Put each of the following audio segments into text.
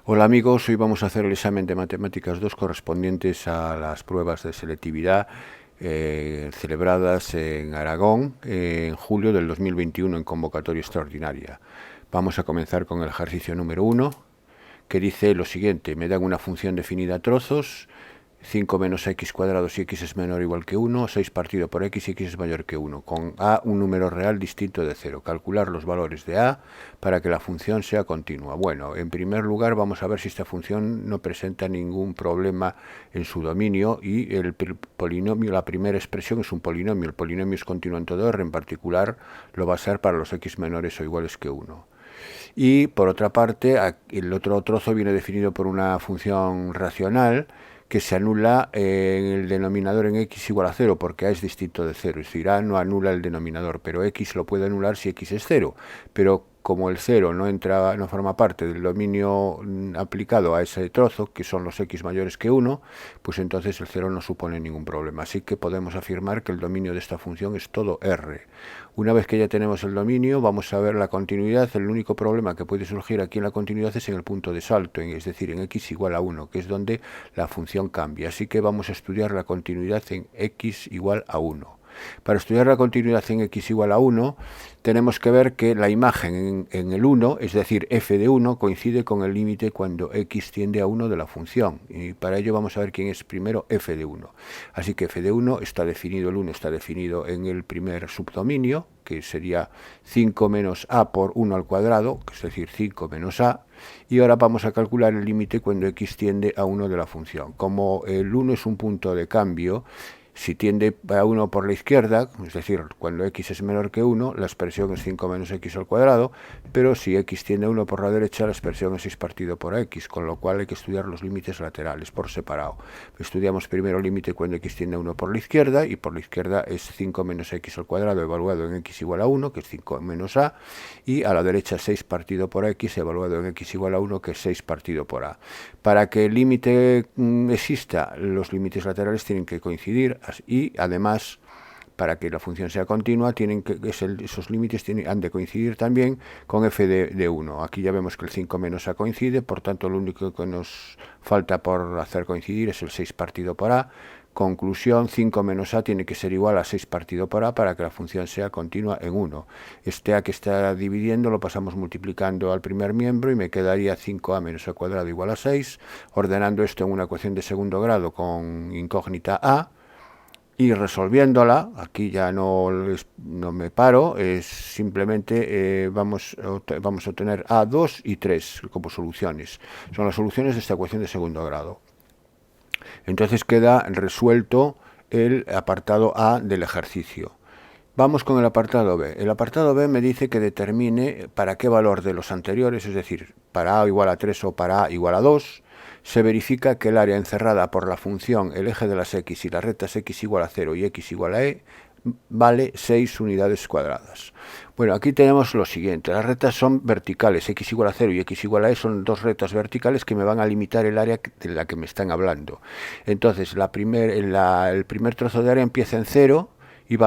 Hola amigos, hoy vamos a hacer el examen de Matemáticas 2 correspondientes a las pruebas de selectividad celebradas en Aragón en julio del 2021 en convocatoria extraordinaria. Vamos a comenzar con el ejercicio número 1, que dice lo siguiente: me dan una función definida a trozos, 5 menos x cuadrado si x es menor o igual que 1, 6 partido por x si x es mayor que 1, con a un número real distinto de 0. Calcular los valores de a para que la función sea continua. Bueno, en primer lugar vamos a ver si esta función no presenta ningún problema en su dominio y el polinomio, la primera expresión es un polinomio. El polinomio es continuo en todo R, en particular lo va a ser para los x menores o iguales que 1. Y por otra parte, el otro trozo viene definido por una función racional que se anula en el denominador en x igual a 0, porque a es distinto de 0. Es decir, a no anula el denominador, pero x lo puede anular si x es 0. Pero como el 0 no forma parte del dominio aplicado a ese trozo, que son los x mayores que 1, pues entonces el 0 no supone ningún problema. Así que podemos afirmar que el dominio de esta función es todo R. Una vez que ya tenemos el dominio, vamos a ver la continuidad. El único problema que puede surgir aquí en la continuidad es en el punto de salto, es decir, en x igual a 1, que es donde la función cambia. Así que vamos a estudiar la continuidad en x igual a 1. Para estudiar la continuidad en x igual a 1, tenemos que ver que la imagen en el 1, es decir, f de 1, coincide con el límite cuando x tiende a 1 de la función. Y para ello vamos a ver quién es primero f de 1. Así que f de 1 está definido, el 1 está definido en el primer subdominio, que sería 5 menos a por 1 al cuadrado, es decir, 5 menos a. Y ahora vamos a calcular el límite cuando x tiende a 1 de la función. Como el 1 es un punto de cambio, si tiende a 1 por la izquierda, es decir, cuando x es menor que 1, la expresión es 5 menos x al cuadrado, pero si x tiende a 1 por la derecha, la expresión es 6 partido por x, con lo cual hay que estudiar los límites laterales por separado. Estudiamos primero el límite cuando x tiende a 1 por la izquierda, y por la izquierda es 5 menos x al cuadrado evaluado en x igual a 1, que es 5 menos a, y a la derecha 6 partido por x evaluado en x igual a 1, que es 6 partido por a. Para que el límite exista, los límites laterales tienen que coincidir, y además, para que la función sea continua, esos límites han de coincidir también con f de 1. Aquí ya vemos que el 5 menos a coincide, por tanto lo único que nos falta por hacer coincidir es el 6 partido por a. Conclusión: 5 menos a tiene que ser igual a 6 partido por a para que la función sea continua en 1. Este a que está dividiendo lo pasamos multiplicando al primer miembro y me quedaría 5a menos a cuadrado igual a 6, ordenando esto en una ecuación de segundo grado con incógnita a. Y resolviéndola, aquí ya no me paro, es simplemente vamos a obtener a 2 y 3 como soluciones. Son las soluciones de esta ecuación de segundo grado. Entonces queda resuelto el apartado A del ejercicio. Vamos con el apartado B. El apartado B me dice que determine para qué valor de los anteriores, es decir, para a igual a 3 o para a igual a 2, se verifica que el área encerrada por la función el eje de las x y las rectas x igual a 0 y x igual a e vale 6 unidades cuadradas. Bueno, aquí tenemos lo siguiente: las rectas son verticales, x igual a 0 y x igual a e son dos rectas verticales que me van a limitar el área de la que me están hablando. Entonces, el primer trozo de área empieza en 0, y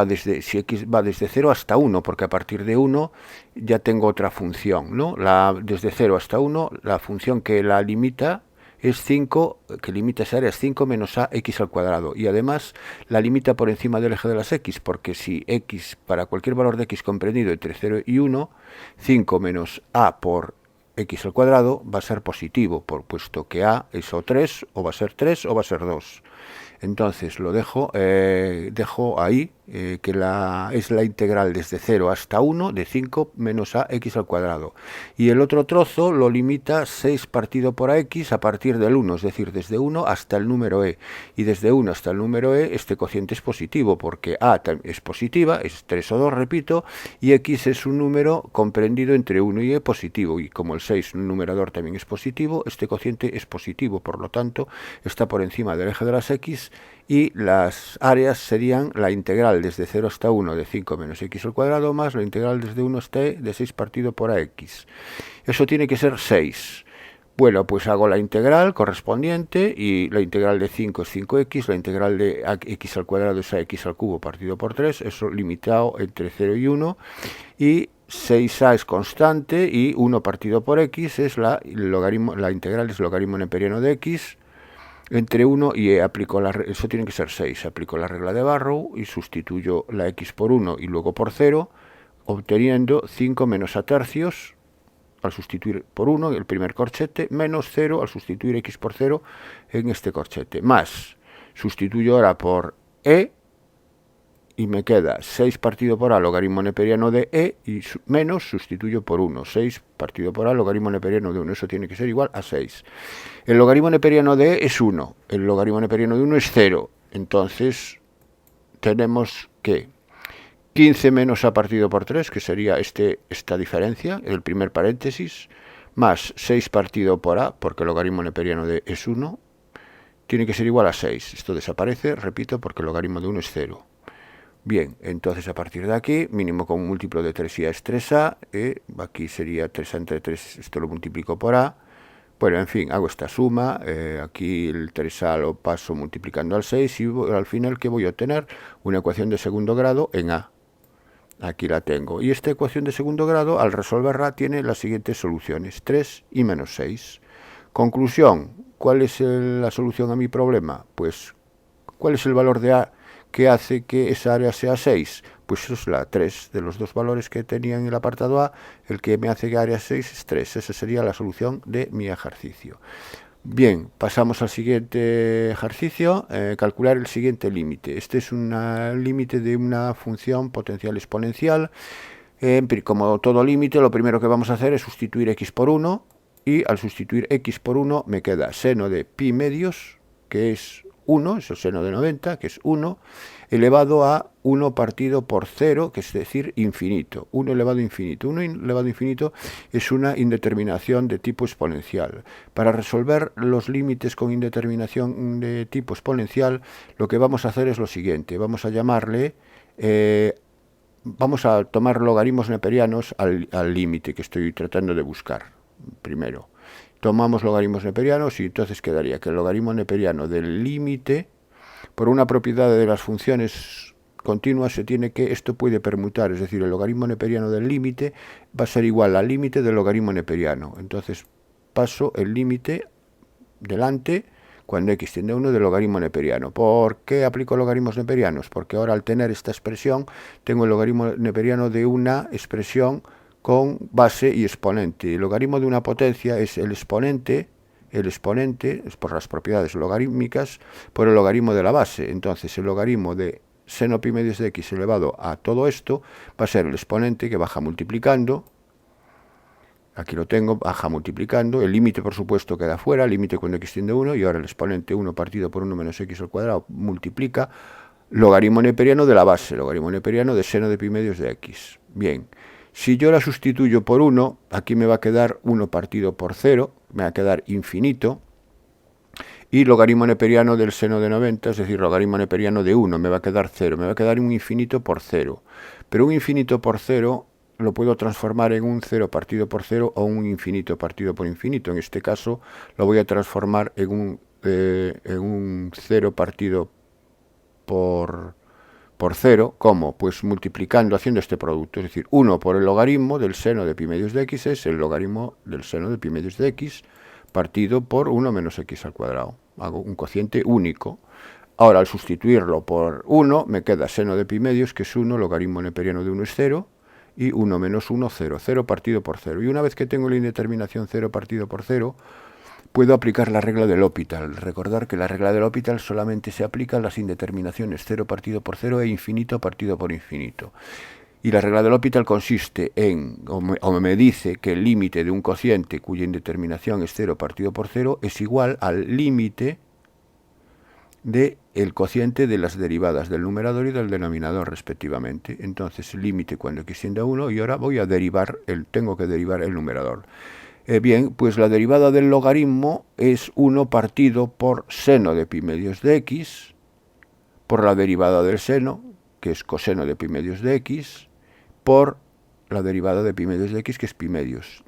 si x va desde 0 hasta 1, porque a partir de 1 ya tengo otra función, ¿no? Desde 0 hasta 1, la función que la limita es 5, que limita esa área es 5 menos a x al cuadrado, y además la limita por encima del eje de las x, porque si x, para cualquier valor de x comprendido entre 0 y 1, 5 menos a por x al cuadrado va a ser positivo, puesto que a es o 3, o va a ser 3, o va a ser 2. Entonces lo dejo ahí, que es la integral desde 0 hasta 1 de 5 menos a x al cuadrado. Y el otro trozo lo limita 6 partido por ax a partir del 1, es decir, desde 1 hasta el número e. Y desde 1 hasta el número e este cociente es positivo, porque a es positiva, es 3 o 2, repito, y x es un número comprendido entre 1 y e positivo. Y como el 6, un numerador, también es positivo, este cociente es positivo, por lo tanto está por encima del eje de las x, y las áreas serían la integral desde 0 hasta 1 de 5 menos x al cuadrado más la integral desde 1 hasta e de 6 partido por ax. Eso tiene que ser 6. Bueno, pues hago la integral correspondiente, y la integral de 5 es 5x, la integral de x al cuadrado es ax al cubo partido por 3, eso limitado entre 0 y 1, y 6a es constante y 1 partido por x es la integral es logaritmo neperiano de x entre 1 y aplico eso tiene que ser 6. Aplico la regla de Barrow y sustituyo la x por 1 y luego por 0, obteniendo 5 menos a tercios al sustituir por 1 el primer corchete, menos 0 al sustituir x por 0 en este corchete, más sustituyo ahora por e y me queda 6 partido por a logaritmo neperiano de e y menos sustituyo por 1. 6 partido por a logaritmo neperiano de 1. Eso tiene que ser igual a 6. El logaritmo neperiano de e es 1. El logaritmo neperiano de 1 es 0. Entonces tenemos que 15 menos a partido por 3, que sería esta diferencia, el primer paréntesis, más 6 partido por a, porque el logaritmo neperiano de e es 1, tiene que ser igual a 6. Esto desaparece, repito, porque el logaritmo de 1 es 0. Bien, entonces a partir de aquí, mínimo con un múltiplo de 3a es 3a, aquí sería 3a entre 3, esto lo multiplico por a. Bueno, en fin, hago esta suma, aquí el 3a lo paso multiplicando al 6 y al final, ¿qué voy a obtener? Una ecuación de segundo grado en a. Aquí la tengo. Y esta ecuación de segundo grado, al resolverla, tiene las siguientes soluciones, 3 y menos 6. Conclusión, ¿cuál es la solución a mi problema? Pues, ¿cuál es el valor de a que hace que esa área sea 6? Pues eso es la 3. De los dos valores que tenía en el apartado A, el que me hace que área 6 es 3. Esa sería la solución de mi ejercicio. Bien, pasamos al siguiente ejercicio, calcular el siguiente límite. Este es un límite de una función potencial exponencial. Como todo límite, lo primero que vamos a hacer es sustituir x por 1, y al sustituir x por 1 me queda seno de pi medios, que es 1, es el seno de 90, que es 1, elevado a 1 partido por 0, que es decir, infinito. 1 elevado a infinito. 1 elevado a infinito es una indeterminación de tipo exponencial. Para resolver los límites con indeterminación de tipo exponencial, lo que vamos a hacer es lo siguiente. Vamos a llamarle, vamos a tomar logaritmos neperianos al límite que estoy tratando de buscar primero. Tomamos logaritmos neperianos y entonces quedaría que el logaritmo neperiano del límite, por una propiedad de las funciones continuas, esto puede permutar, es decir, el logaritmo neperiano del límite va a ser igual al límite del logaritmo neperiano. Entonces paso el límite delante cuando x tiende a 1 del logaritmo neperiano. ¿Por qué aplico logaritmos neperianos? Porque ahora al tener esta expresión, tengo el logaritmo neperiano de una expresión con base y exponente. El logaritmo de una potencia es el exponente es por las propiedades logarítmicas, por el logaritmo de la base. Entonces el logaritmo de seno pi medios de x elevado a todo esto va a ser el exponente que baja multiplicando. Aquí lo tengo, baja multiplicando. El límite, por supuesto, queda fuera, el límite cuando x tiende a 1, y ahora el exponente 1 partido por 1 menos x al cuadrado multiplica logaritmo neperiano de la base, logaritmo neperiano de seno de pi medios de x. Bien. Si yo la sustituyo por 1, aquí me va a quedar 1 partido por 0, me va a quedar infinito, y logaritmo neperiano del seno de 90, es decir, logaritmo neperiano de 1, me va a quedar 0, me va a quedar un infinito por 0. Pero un infinito por 0 lo puedo transformar en un 0 partido por 0 o un infinito partido por infinito. En este caso lo voy a transformar en un 0 partido por 0, ¿cómo? Pues multiplicando, haciendo este producto, es decir, 1 por el logaritmo del seno de pi medios de x es el logaritmo del seno de pi medios de x partido por 1 menos x al cuadrado. Hago un cociente único. Ahora, al sustituirlo por 1, me queda seno de pi medios, que es 1, logaritmo neperiano de 1 es 0, y 1 menos 1, 0, 0 partido por 0. Y una vez que tengo la indeterminación 0 partido por 0, puedo aplicar la regla de L'Hopital. Recordar que la regla de L'Hopital solamente se aplica a las indeterminaciones 0 partido por 0 e infinito partido por infinito. Y la regla de L'Hopital consiste en, o me dice que el límite de un cociente cuya indeterminación es 0 partido por 0 es igual al límite del cociente de las derivadas del numerador y del denominador respectivamente. Entonces el límite cuando x tiende a 1, y ahora voy a derivar, tengo que derivar el numerador. Bien, pues la derivada del logaritmo es 1 partido por seno de pi medios de x, por la derivada del seno, que es coseno de pi medios de x, por la derivada de pi medios de x, que es pi medios.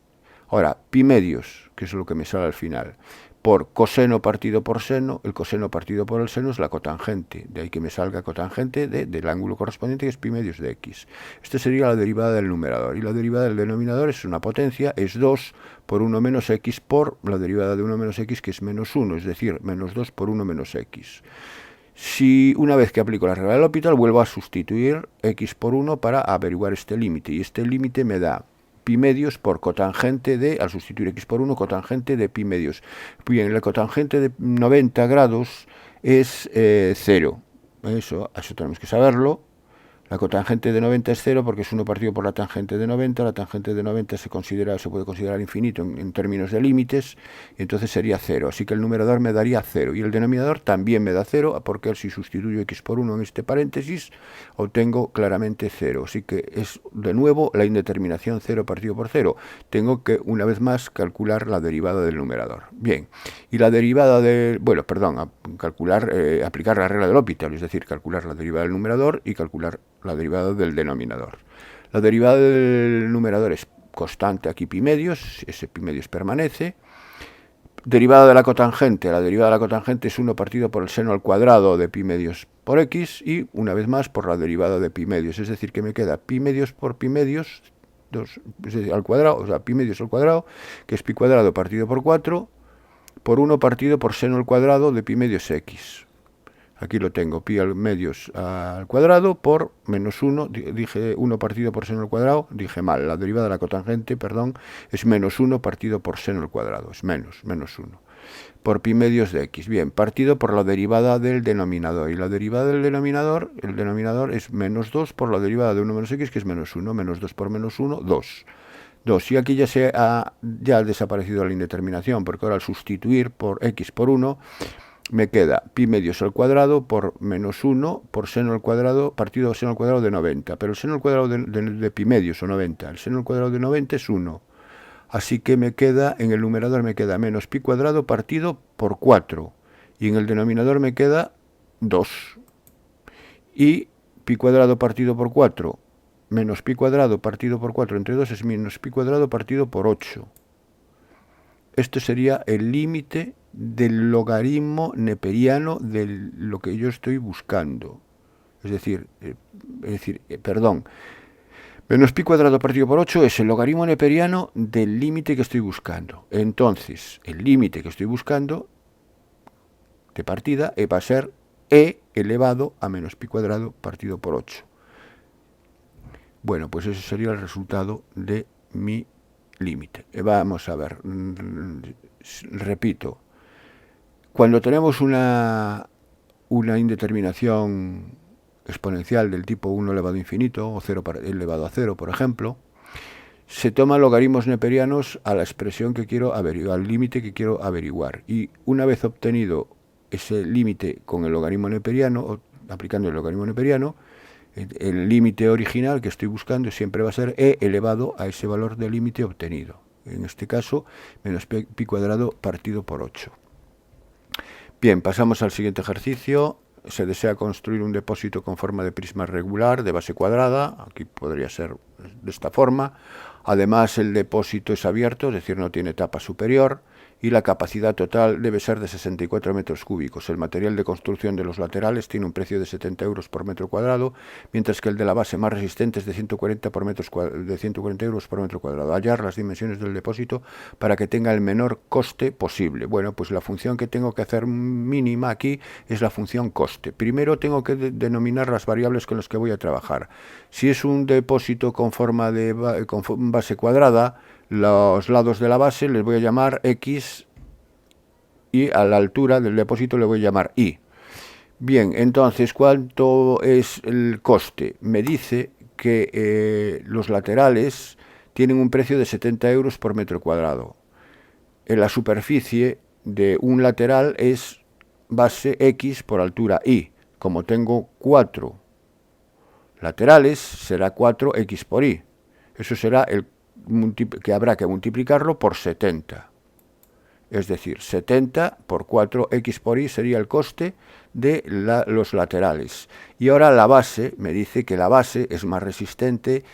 Ahora, pi medios, que es lo que me sale al final, por coseno partido por seno, el coseno partido por el seno es la cotangente, de ahí que me salga cotangente del ángulo correspondiente, que es pi medios de x. Esta sería la derivada del numerador, y la derivada del denominador es una potencia, es 2 por 1 menos x por la derivada de 1 menos x, que es menos 1, es decir, menos 2 por 1 menos x. Si una vez que aplico la regla del L'Hopital, vuelvo a sustituir x por 1 para averiguar este límite, y este límite me da pi medios por cotangente de, al sustituir x por 1, cotangente de pi medios. Bien, la cotangente de 90 grados es 0. Eso tenemos que saberlo. La cotangente de 90 es 0 porque es 1 partido por la tangente de 90. La tangente de 90 se puede considerar infinito en términos de límites, y entonces sería 0. Así que el numerador me daría 0 y el denominador también me da 0, porque si sustituyo x por 1 en este paréntesis, obtengo claramente 0. Así que es de nuevo la indeterminación 0 partido por 0. Tengo que, una vez más, calcular la derivada del numerador. Bien, y la derivada de, aplicar la regla del L'Hopital, es decir, calcular la derivada del numerador y calcular la derivada del denominador. La derivada del numerador es constante aquí pi medios, ese pi medios permanece. Derivada de la cotangente, la derivada de la cotangente es 1 partido por el seno al cuadrado de pi medios por x, y una vez más por la derivada de pi medios, es decir, que me queda pi medios por pi medios, 2, es decir, al cuadrado, o sea, pi medios al cuadrado, que es pi cuadrado partido por 4, por 1 partido por seno al cuadrado de pi medios x. Aquí lo tengo, pi al medios al cuadrado por menos 1, dije 1 partido por seno al cuadrado, dije mal, la derivada de la cotangente, perdón, es menos 1 partido por seno al cuadrado, es menos 1, por pi medios de x. Bien, partido por la derivada del denominador, y la derivada del denominador, el denominador es menos 2 por la derivada de 1 menos x, que es menos 1, menos 2 por menos 1, 2. Y aquí ya ha desaparecido la indeterminación, porque ahora al sustituir por x por 1, me queda pi medios al cuadrado por menos 1 por seno al cuadrado partido seno al cuadrado de 90. Pero el seno al cuadrado de pi medios o 90, el seno al cuadrado de 90 es 1. Así que me queda, en el numerador me queda menos pi cuadrado partido por 4. Y en el denominador me queda 2. Y pi cuadrado partido por 4 menos pi cuadrado partido por 4 entre 2 es menos pi cuadrado partido por 8. Este sería el límite del logaritmo neperiano de lo que yo estoy buscando. Es decir, menos pi cuadrado partido por 8 es el logaritmo neperiano del límite que estoy buscando. Entonces, el límite que estoy buscando de partida va a ser e elevado a menos pi cuadrado partido por 8. Bueno, pues ese sería el resultado de mi límite. Vamos a ver, repito, cuando tenemos una indeterminación exponencial del tipo 1 elevado a infinito o 0 elevado a 0, por ejemplo, se toman logaritmos neperianos a la expresión que quiero averiguar, al límite que quiero averiguar. Y una vez obtenido ese límite con el logaritmo neperiano, aplicando el logaritmo neperiano, el límite original que estoy buscando siempre va a ser e elevado a ese valor de límite obtenido. En este caso, menos pi cuadrado partido por 8. Bien, pasamos al siguiente ejercicio. Se desea construir un depósito con forma de prisma regular de base cuadrada. Aquí podría ser de esta forma. Además, el depósito es abierto, es decir, no tiene tapa superior, y la capacidad total debe ser de 64 metros cúbicos. El material de construcción de los laterales tiene un precio de 70 euros por metro cuadrado, mientras que el de la base más resistente es de 140 euros por metro cuadrado. Hallar las dimensiones del depósito para que tenga el menor coste posible. Bueno, pues la función que tengo que hacer mínima aquí es la función coste. Primero tengo que denominar las variables con las que voy a trabajar. Si es un depósito con forma de base cuadrada, los lados de la base les voy a llamar X y a la altura del depósito le voy a llamar Y. Bien, entonces, ¿cuánto es el coste? Me dice que los laterales tienen un precio de 70 euros por metro cuadrado. En la superficie de un lateral es base X por altura Y. Como tengo 4 laterales, será 4X por Y. Eso será el que habrá que multiplicarlo por 70. Es decir, 70 por 4, x por y sería el coste de los laterales. Y ahora la base, me dice que la base es más resistente,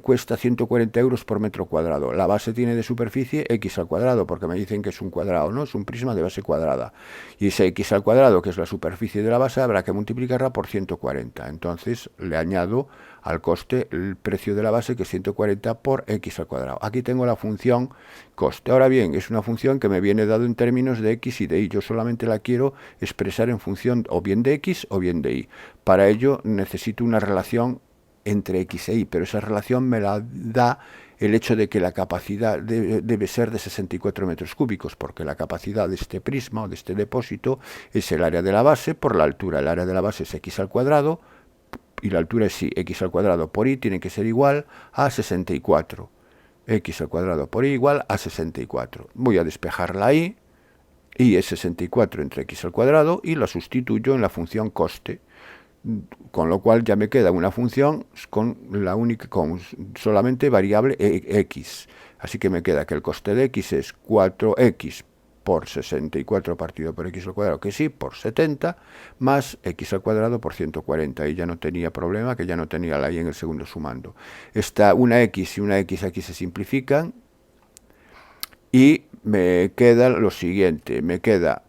cuesta 140 euros por metro cuadrado. La base tiene de superficie x al cuadrado, porque me dicen que es un cuadrado, ¿no? Es un prisma de base cuadrada. Y ese x al cuadrado, que es la superficie de la base, habrá que multiplicarla por 140. Entonces le añado al coste el precio de la base, que es 140 por x al cuadrado. Aquí tengo la función coste. Ahora bien, es una función que me viene dado en términos de x y de y. Yo solamente la quiero expresar en función o bien de x o bien de y. Para ello necesito una relación entre x e y, pero esa relación me la da el hecho de que la capacidad debe ser de 64 metros cúbicos, porque la capacidad de este prisma o de este depósito es el área de la base por la altura. El área de la base es x al cuadrado y la altura es y. X al cuadrado por y tiene que ser igual a 64. X al cuadrado por y igual a 64. Voy a despejar la y es 64 entre x al cuadrado, y la sustituyo en la función coste, con lo cual ya me queda una función con solamente variable x. Así que me queda que el coste de x es 4x por 64 partido por x al cuadrado, que sí, por 70, más x al cuadrado por 140. Y ya no tenía problema, que ya no tenía la y en el segundo sumando. Una x y una x aquí se simplifican, y me queda lo siguiente, me queda...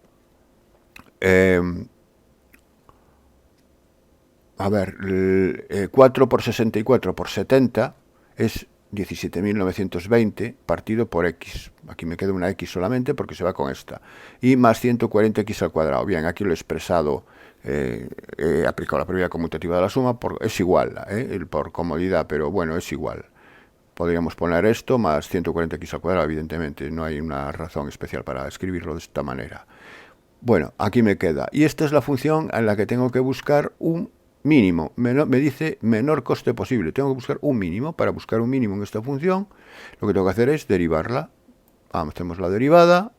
a ver, 4 por 64 por 70 es 17.920 partido por x. Aquí me queda una x solamente porque se va con esta. Y más 140x al cuadrado. Bien, aquí lo he expresado, he aplicado la propiedad conmutativa de la suma, es igual, por comodidad, pero bueno, es igual. Podríamos poner esto más 140x al cuadrado, evidentemente. No hay una razón especial para escribirlo de esta manera. Bueno, aquí me queda. Y esta es la función en la que tengo que buscar un mínimo. Me dice menor coste posible. Tengo que buscar un mínimo. Para buscar un mínimo en esta función, lo que tengo que hacer es derivarla. Hacemos la derivada.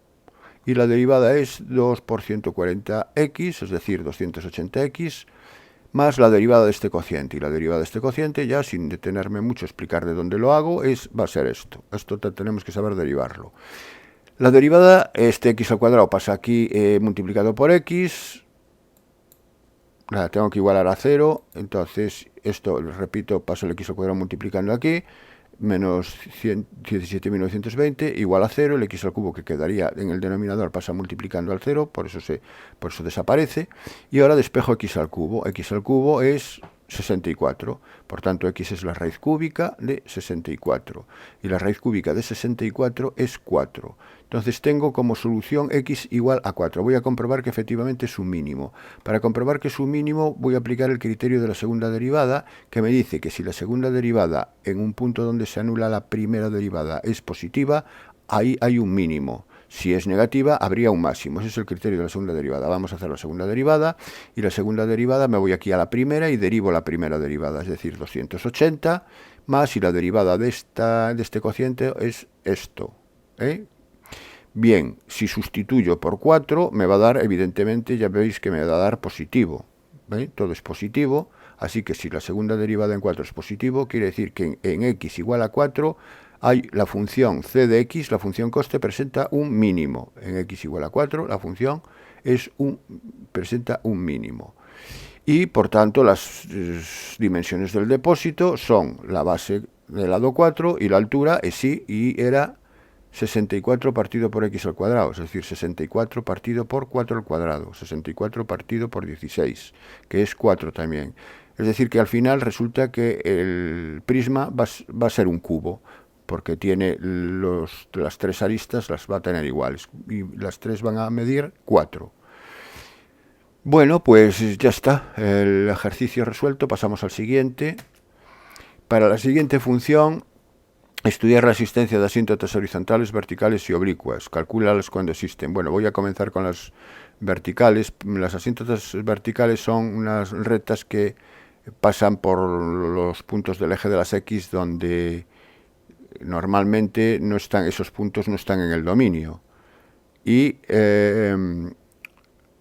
Y la derivada es 2 por 140x, es decir, 280x, más la derivada de este cociente. Y la derivada de este cociente, ya sin detenerme mucho a explicar de dónde lo hago, va a ser esto. Esto tenemos que saber derivarlo. La derivada, este x al cuadrado pasa aquí multiplicado por x. La tengo que igualar a 0. Entonces, esto, repito, paso el x al cuadrado multiplicando aquí. Menos 17.920 igual a 0. El x al cubo que quedaría en el denominador pasa multiplicando al 0. Por eso desaparece. Y ahora despejo x al cubo. X al cubo es 64. Por tanto, x es la raíz cúbica de 64. Y la raíz cúbica de 64 es 4. Entonces tengo como solución x igual a 4. Voy a comprobar que efectivamente es un mínimo. Para comprobar que es un mínimo, voy a aplicar el criterio de la segunda derivada, que me dice que si la segunda derivada en un punto donde se anula la primera derivada es positiva, ahí hay un mínimo. Si es negativa, habría un máximo. Ese es el criterio de la segunda derivada. Vamos a hacer la segunda derivada, y la segunda derivada me voy aquí a la primera y derivo la primera derivada, es decir, 280, más, y la derivada de este cociente es esto, Bien, si sustituyo por 4, me va a dar, evidentemente, ya veis que me va a dar positivo. Todo es positivo, así que si la segunda derivada en 4 es positivo, quiere decir que en x igual a 4 hay la función c de x, la función coste, presenta un mínimo. En x igual a 4, la función presenta un mínimo. Y, por tanto, las dimensiones del depósito son la base del lado 4 y la altura es y era 64 partido por x al cuadrado, es decir, 64 partido por 4 al cuadrado, 64 partido por 16, que es 4 también. Es decir, que al final resulta que el prisma va a ser un cubo, porque tiene las tres aristas, las va a tener iguales, y las tres van a medir 4. Bueno, pues ya está, el ejercicio resuelto. Pasamos al siguiente. Para la siguiente función, estudiar la existencia de asíntotas horizontales, verticales y oblicuas. Calcúlalas cuando existen. Bueno, voy a comenzar con las verticales. Las asíntotas verticales son unas rectas que pasan por los puntos del eje de las X, donde normalmente esos puntos no están en el dominio. Y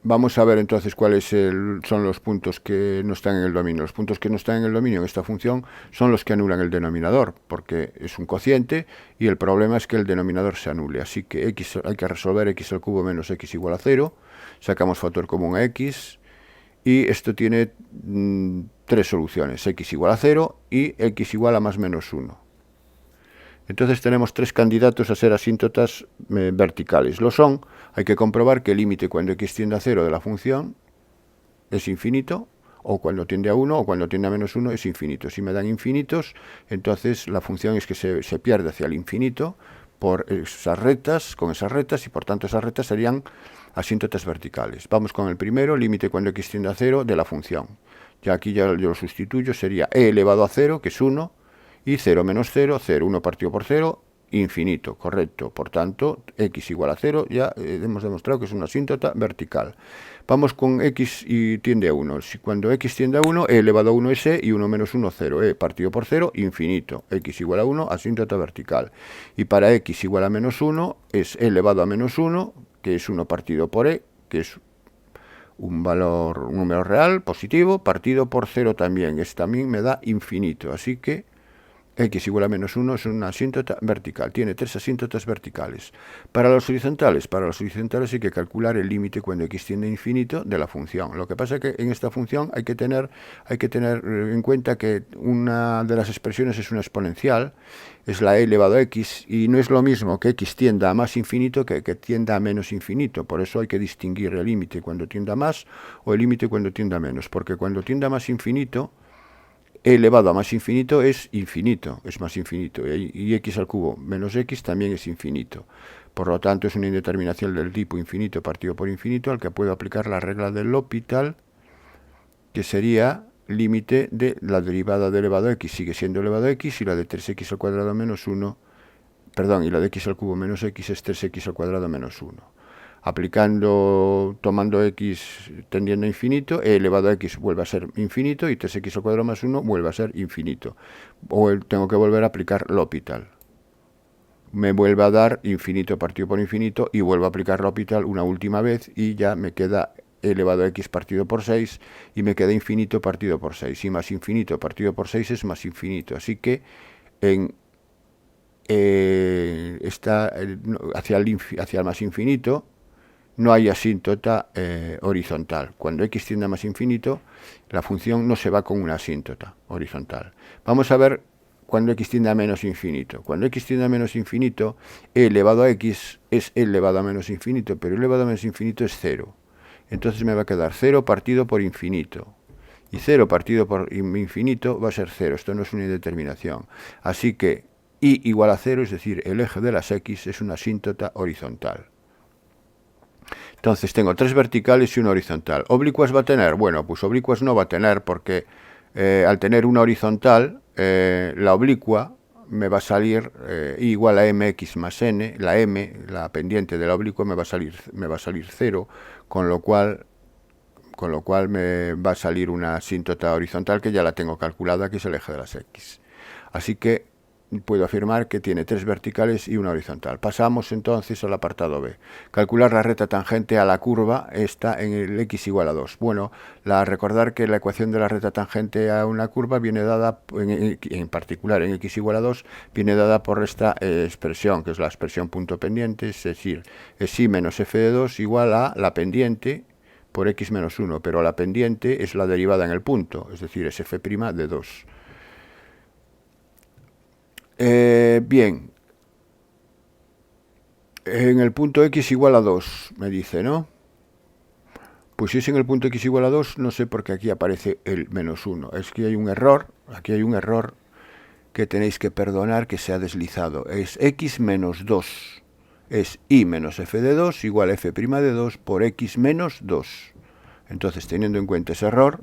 Vamos a ver entonces cuáles son los puntos que no están en el dominio. Los puntos que no están en el dominio en esta función son los que anulan el denominador, porque es un cociente y el problema es que el denominador se anule. Así que x hay que resolver x al cubo menos x igual a 0. Sacamos factor común a x y esto tiene tres soluciones: x igual a 0 y x igual a más menos 1. Entonces tenemos tres candidatos a ser asíntotas verticales. Lo son, hay que comprobar que el límite cuando x tiende a 0 de la función es infinito, o cuando tiende a 1 o cuando tiende a menos 1 es infinito. Si me dan infinitos, entonces la función es que se pierde hacia el infinito por esas rectas, con esas rectas, y por tanto esas rectas serían asíntotas verticales. Vamos con el primero, límite cuando x tiende a 0 de la función. Ya aquí ya yo lo sustituyo, sería e elevado a 0, que es 1, y 0 menos 0, 0, 1 partido por 0, infinito, correcto. Por tanto, x igual a 0, ya hemos demostrado que es una asíntota vertical. Vamos con x y tiende a 1. Cuando x tiende a 1, e elevado a 1 es e, y 1 menos 1, 0. E partido por 0, infinito. X igual a 1, asíntota vertical. Y para x igual a menos 1, es e elevado a menos 1, que es 1 partido por e, que es un número real, positivo, partido por 0 también. Este también me da infinito. Así que x igual a menos 1 es una asíntota vertical. Tiene tres asíntotas verticales. Para los horizontales hay que calcular el límite cuando x tiende a infinito de la función. Lo que pasa es que en esta función hay que tener en cuenta que una de las expresiones es una exponencial, es la e elevado a x, y no es lo mismo que x tienda a más infinito que tienda a menos infinito. Por eso hay que distinguir el límite cuando tienda a más o el límite cuando tienda a menos, porque cuando tienda a más infinito, e elevado a más infinito es infinito, es más infinito, y x al cubo menos x también es infinito. Por lo tanto, es una indeterminación del tipo infinito partido por infinito al que puedo aplicar la regla del L'Hopital, que sería límite de la derivada de elevado a x sigue siendo elevado a x, y la de 3x al cuadrado menos 1, perdón, y la de x al cubo menos x es 3x al cuadrado menos 1. Tomando x tendiendo a infinito, e elevado a x vuelve a ser infinito y 3x al cuadrado más 1 vuelve a ser infinito. O tengo que volver a aplicar L'Hopital. Me vuelve a dar infinito partido por infinito y vuelvo a aplicar L'Hopital una última vez y ya me queda elevado a x partido por 6 y me queda infinito partido por 6. Y más infinito partido por 6 es más infinito. Así que hacia el más infinito no hay asíntota horizontal. Cuando x tiende a más infinito, la función no se va con una asíntota horizontal. Vamos a ver cuando x tiende a menos infinito. Cuando x tiende a menos infinito, e elevado a x es e elevado a menos infinito, pero e elevado a menos infinito es 0. Entonces me va a quedar 0 partido por infinito. Y 0 partido por infinito va a ser 0. Esto no es una indeterminación. Así que y igual a 0, es decir, el eje de las x es una asíntota horizontal. Entonces tengo tres verticales y una horizontal. ¿Oblicuas va a tener? Bueno, pues oblicuas no va a tener, porque al tener una horizontal, la oblicua me va a salir igual a mx más n. La m, la pendiente de la oblicua, me va a salir 0, con lo cual me va a salir una asíntota horizontal que ya la tengo calculada, que es el eje de las x. Así que puedo afirmar que tiene tres verticales y una horizontal. Pasamos entonces al apartado B. Calcular la recta tangente a la curva está en el x igual a 2. Bueno, recordar que la ecuación de la recta tangente a una curva viene dada, en particular en x igual a 2, viene dada por esta expresión, que es la expresión punto pendiente, es decir, es y menos f de 2 igual a la pendiente por x menos 1, pero la pendiente es la derivada en el punto, es decir, es f' de 2. Bien, en el punto x igual a 2, me dice, ¿no? Pues si es en el punto x igual a 2, no sé por qué aquí aparece el menos 1. Es que hay un error, aquí hay un error que tenéis que perdonar, que se ha deslizado. Es x menos 2. Es y menos f de 2 igual a f' de 2 por x menos 2. Entonces, teniendo en cuenta ese error,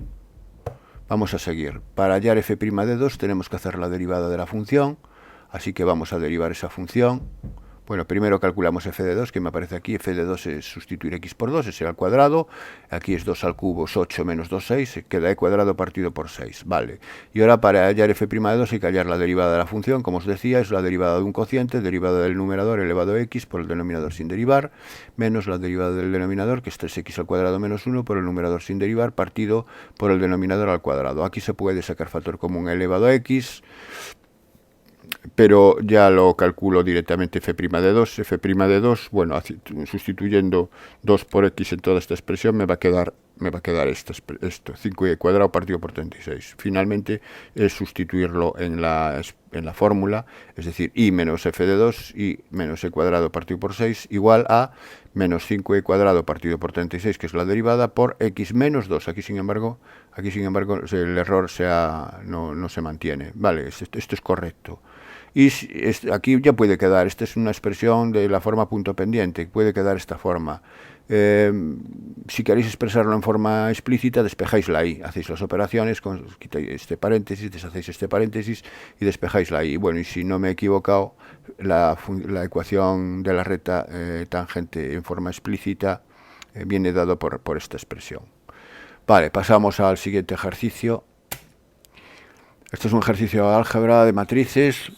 vamos a seguir. Para hallar f' de 2 tenemos que hacer la derivada de la función. Así que vamos a derivar esa función Bueno, primero calculamos f de 2, que me aparece aquí. F de 2 es sustituir x por 2, es al cuadrado. Aquí es 2 al cubo, es 8 menos 2, 6. Queda e cuadrado partido por 6. Vale. Y ahora para hallar f' de 2 hay que hallar la derivada de la función. Como os decía, es la derivada de un cociente, derivada del numerador elevado a x por el denominador sin derivar, menos la derivada del denominador, que es 3x al cuadrado menos 1 por el numerador sin derivar, partido por el denominador al cuadrado. Aquí se puede sacar factor común elevado a x, pero ya lo calculo directamente f' de 2. F' de 2, bueno, sustituyendo 2 por x en toda esta expresión, me va a quedar esto, 5y cuadrado partido por 36. Finalmente es sustituirlo en la fórmula, es decir, y menos f de 2 y menos e cuadrado partido por 6 igual a menos 5y cuadrado partido por 36, que es la derivada, por x menos 2. Aquí sin embargo el error no se mantiene. Vale, esto es correcto. Y aquí ya puede quedar, esta es una expresión de la forma punto pendiente, puede quedar esta forma. Si queréis expresarlo en forma explícita, despejáis la i, hacéis las operaciones, quitáis este paréntesis, deshacéis este paréntesis y despejáis la i. Bueno, y si no me he equivocado, la ecuación de la recta tangente en forma explícita viene dado por esta expresión. Vale, pasamos al siguiente ejercicio. Este es un ejercicio de álgebra de matrices.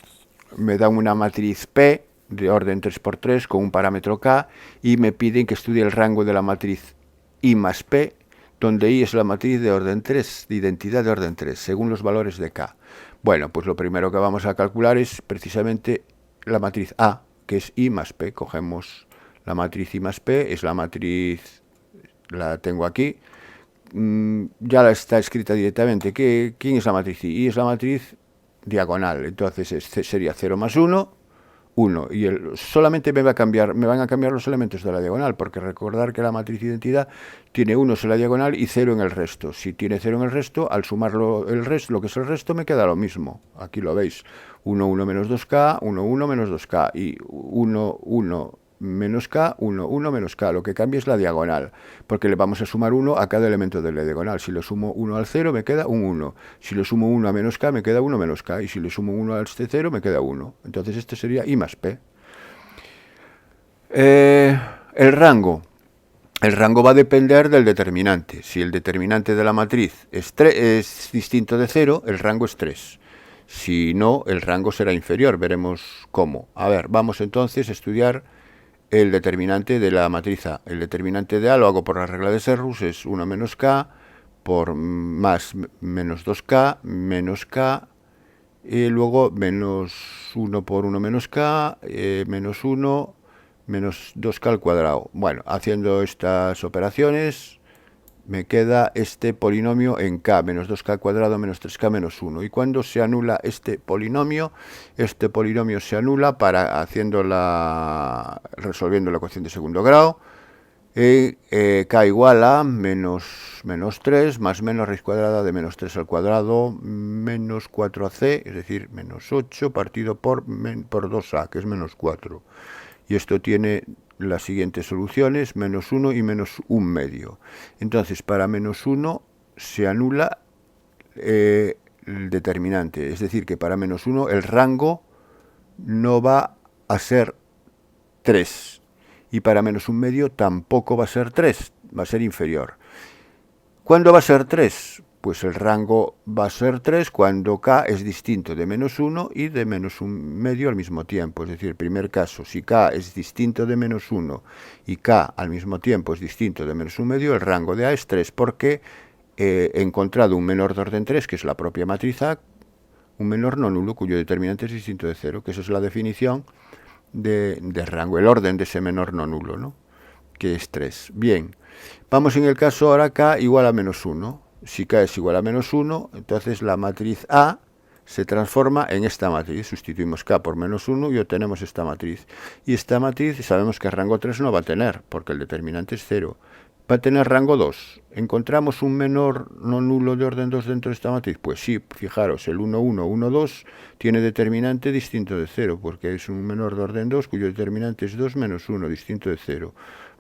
Me dan una matriz P de orden 3×3 con un parámetro K y me piden que estudie el rango de la matriz I más P, donde I es la matriz de orden 3, de identidad de orden 3, según los valores de K. Bueno, pues lo primero que vamos a calcular es precisamente la matriz A, que es I más P. Cogemos la matriz I más P, es la matriz, la tengo aquí, ya la está escrita directamente. ¿Quién es la matriz I? I es la matriz diagonal, entonces sería 0 más 1, 1, y solamente me van a cambiar los elementos de la diagonal, porque recordar que la matriz identidad tiene 1 en la diagonal y 0 en el resto. Si tiene 0 en el resto, al sumarlo lo que es el resto, me queda lo mismo. Aquí lo veis, 1, 1 menos 2k, 1, 1 menos 2k, y 1, 1 menos k, 1, 1 menos k. Lo que cambia es la diagonal, porque le vamos a sumar 1 a cada elemento de la diagonal. Si le sumo 1 al 0, me queda un 1. Si le sumo 1 a menos k, me queda 1 menos k. Y si le sumo 1 al 0, me queda 1. Entonces este sería I más P. El rango va a depender del determinante. Si el determinante de la matriz es distinto de 0, el rango es 3. Si no, el rango será inferior. Veremos cómo. A ver, vamos entonces a estudiar el determinante de la matriz A. El determinante de A lo hago por la regla de Serrus, es 1 menos k por más menos 2k menos k, y luego menos 1 por 1 menos k, menos 1 menos 2k al cuadrado. Bueno, haciendo estas operaciones me queda este polinomio en k, menos 2k al cuadrado menos 3k menos 1. ¿Y cuando se anula este polinomio? Este polinomio se anula resolviendo la ecuación de segundo grado. K igual a menos 3 más menos raíz cuadrada de menos 3 al cuadrado menos 4ac, es decir, menos 8 partido por 2a, que es menos 4. Y esto tiene las siguientes soluciones, menos 1 y menos 1 medio. Entonces, para menos 1 se anula el determinante, es decir, que para menos 1 el rango no va a ser 3. Y para menos 1 medio tampoco va a ser 3, va a ser inferior. ¿Cuándo va a ser 3? Pues el rango va a ser 3 cuando k es distinto de menos 1 y de menos 1 medio al mismo tiempo. Es decir, primer caso, si k es distinto de menos 1 y k al mismo tiempo es distinto de menos 1 medio, el rango de A es 3, porque he encontrado un menor de orden 3, que es la propia matriz A, un menor no nulo cuyo determinante es distinto de 0, que esa es la definición de rango, el orden de ese menor no nulo, ¿no? Que es 3. Bien, vamos en el caso ahora k igual a menos 1. Si k es igual a menos 1, entonces la matriz A se transforma en esta matriz. Sustituimos k por menos 1 y obtenemos esta matriz. Y esta matriz sabemos que rango 3 no va a tener, porque el determinante es 0. Va a tener rango 2. ¿Encontramos un menor no nulo de orden 2 dentro de esta matriz? Pues sí, fijaros, el 1, 1, 1, 2 tiene determinante distinto de 0, porque es un menor de orden 2 cuyo determinante es 2 menos 1, distinto de 0.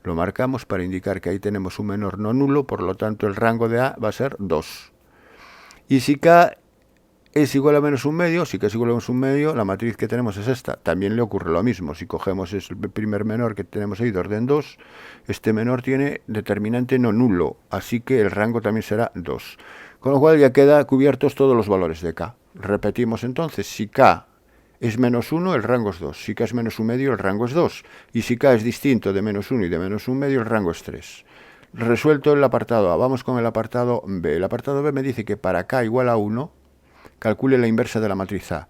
Lo marcamos para indicar que ahí tenemos un menor no nulo, por lo tanto el rango de A va a ser 2. Y si k es igual a menos un medio, si K es igual a menos un medio, la matriz que tenemos es esta. También le ocurre lo mismo. Si cogemos el primer menor que tenemos ahí de orden 2, este menor tiene determinante no nulo, así que el rango también será 2. Con lo cual ya queda cubiertos todos los valores de K. Repetimos entonces, si K es menos 1, el rango es 2. Si K es menos un medio, el rango es 2. Y si K es distinto de menos 1 y de menos un medio, el rango es 3. Resuelto el apartado A, vamos con el apartado B. El apartado B me dice que para K igual a 1, calcule la inversa de la matriz A.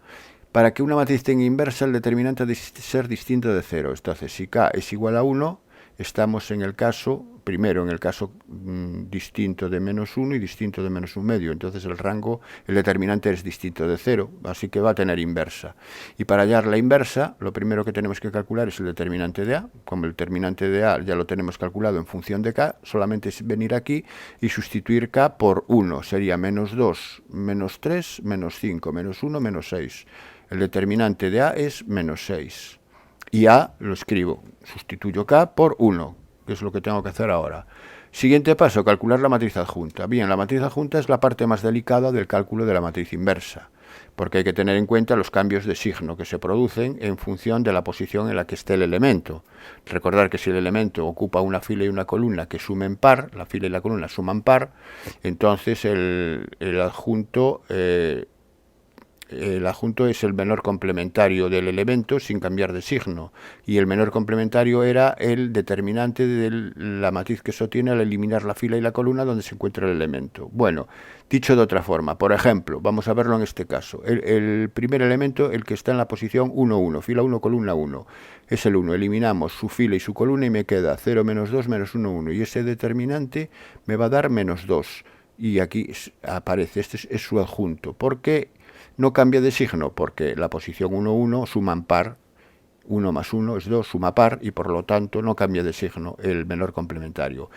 Para que una matriz tenga inversa, el determinante ha de ser distinto de 0. Entonces, si K es igual a 1, estamos en el caso, primero en el caso distinto de menos 1 y distinto de menos un medio. Entonces el rango, el determinante es distinto de 0, así que va a tener inversa. Y para hallar la inversa, lo primero que tenemos que calcular es el determinante de A. Como el determinante de A ya lo tenemos calculado en función de K, solamente es venir aquí y sustituir K por 1. Sería menos 2, menos 3, menos 5, menos 1, menos 6. El determinante de A es menos 6. Y A lo escribo, sustituyo K por 1, que es lo que tengo que hacer ahora. Siguiente paso, calcular la matriz adjunta. Bien, la matriz adjunta es la parte más delicada del cálculo de la matriz inversa, porque hay que tener en cuenta los cambios de signo que se producen en función de la posición en la que esté el elemento. Recordar que si el elemento ocupa una fila y una columna que sumen par, la fila y la columna suman par, entonces el adjunto es el menor complementario del elemento sin cambiar de signo, y el menor complementario era el determinante de la matriz que sostiene al eliminar la fila y la columna donde se encuentra el elemento. Bueno, dicho de otra forma, por ejemplo, vamos a verlo en este caso. El primer elemento, el que está en la posición 1, 1, fila 1, columna 1, es el 1. Eliminamos su fila y su columna y me queda 0, menos 2, menos 1, 1. Y ese determinante me va a dar menos 2. Y aquí aparece, este es su adjunto. ¿Por qué no cambia de signo? Porque la posición 1, 1 suman par, 1 más 1 es 2, suma par, y por lo tanto no cambia de signo el menor complementario.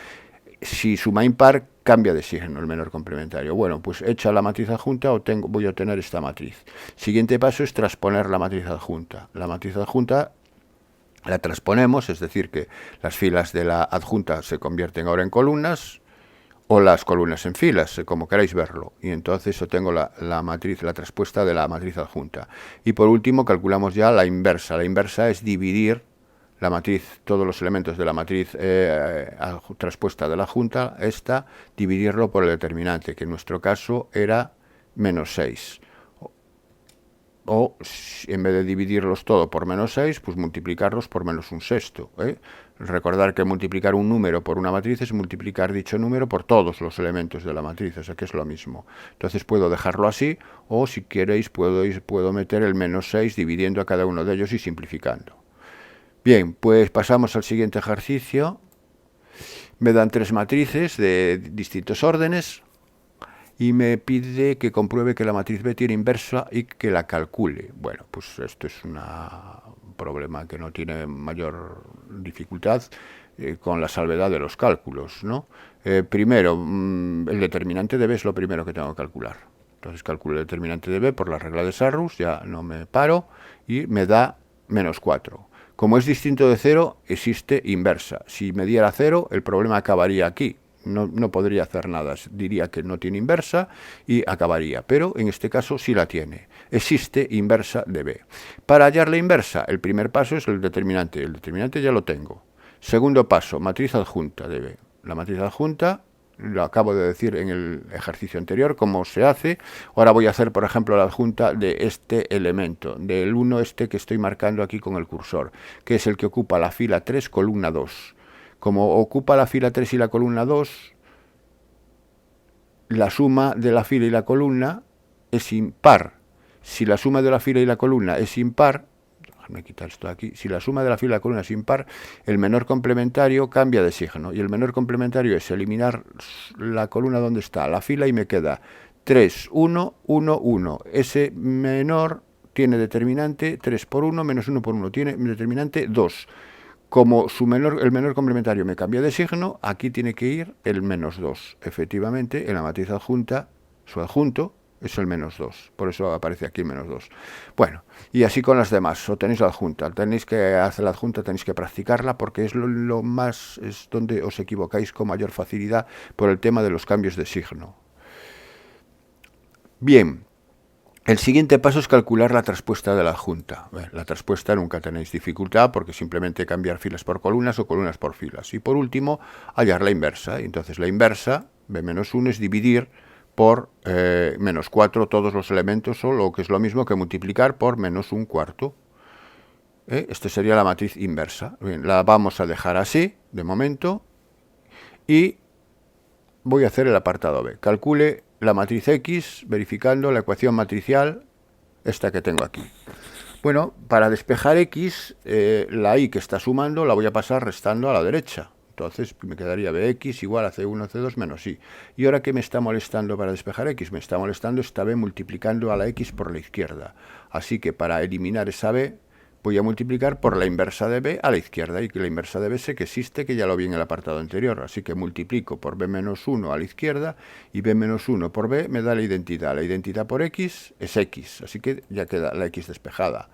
Si suma impar, cambia de signo el menor complementario. Bueno, pues hecha la matriz adjunta, voy a obtener esta matriz. Siguiente paso es transponer la matriz adjunta. La matriz adjunta la transponemos, es decir, que las filas de la adjunta se convierten ahora en columnas, o las columnas en filas, como queráis verlo. Y entonces obtengo la matriz, la traspuesta de la matriz adjunta. Y por último calculamos ya la inversa. La inversa es dividir la matriz, todos los elementos de la matriz traspuesta de la adjunta, dividirlo por el determinante, que en nuestro caso era menos 6. O en vez de dividirlos todo por menos 6, pues multiplicarlos por menos un sexto. Recordar que multiplicar un número por una matriz es multiplicar dicho número por todos los elementos de la matriz, o sea que es lo mismo. Entonces puedo dejarlo así, o si queréis puedo meter el menos 6 dividiendo a cada uno de ellos y simplificando. Bien, pues pasamos al siguiente ejercicio. Me dan 3 matrices de distintos órdenes y me pide que compruebe que la matriz B tiene inversa y que la calcule. Bueno, pues esto es un problema que no tiene mayor dificultad, con la salvedad de los cálculos, ¿no? Primero, el determinante de B es lo primero que tengo que calcular. Entonces calculo el determinante de B por la regla de Sarrus, ya no me paro, y me da menos 4. Como es distinto de 0, existe inversa. Si me diera 0, el problema acabaría aquí. No podría hacer nada, diría que no tiene inversa y acabaría, pero en este caso sí la tiene. Existe inversa de B. Para hallar la inversa, el primer paso es el determinante ya lo tengo. Segundo paso, matriz adjunta de B. La matriz adjunta, lo acabo de decir en el ejercicio anterior, cómo se hace. Ahora voy a hacer, por ejemplo, la adjunta de este elemento, del 1 que estoy marcando aquí con el cursor, que es el que ocupa la fila 3, columna 2. Como ocupa la fila 3 y la columna 2, la suma de la fila y la columna es impar. Si la suma de la fila y la columna es impar, déjame quitar esto de aquí, si la suma de la fila y la columna es impar, el menor complementario cambia de signo. Y el menor complementario es eliminar la columna donde está la fila y me queda 3, 1, 1, 1. Ese menor tiene determinante 3 por 1 menos 1 por 1. Tiene determinante 2. Como el menor complementario me cambia de signo, aquí tiene que ir el menos 2. Efectivamente, en la matriz adjunta, su adjunto es el menos 2. Por eso aparece aquí el menos 2. Bueno, y así con las demás. O tenéis la adjunta. Tenéis que hacer la adjunta, tenéis que practicarla, porque es es donde os equivocáis con mayor facilidad por el tema de los cambios de signo. Bien. El siguiente paso es calcular la traspuesta de la adjunta. La traspuesta nunca tenéis dificultad porque simplemente cambiar filas por columnas o columnas por filas. Y por último, hallar la inversa. Entonces la inversa, b-1, es dividir por menos 4 todos los elementos, o lo que es lo mismo que multiplicar por menos un cuarto. Esta sería la matriz inversa. Bien, la vamos a dejar así, de momento, y voy a hacer el apartado B. Calcule la matriz X verificando la ecuación matricial, esta que tengo aquí. Bueno, para despejar X, la Y que está sumando la voy a pasar restando a la derecha. Entonces me quedaría Bx igual a C1, C2 menos Y. ¿Y ahora qué me está molestando para despejar X? Me está molestando esta B multiplicando a la X por la izquierda. Así que para eliminar esa B, voy a multiplicar por la inversa de B a la izquierda, y que la inversa de B sé que existe, que ya lo vi en el apartado anterior, así que multiplico por B-1 a la izquierda, y B-1 por B me da la identidad por X es X, así que ya queda la X despejada.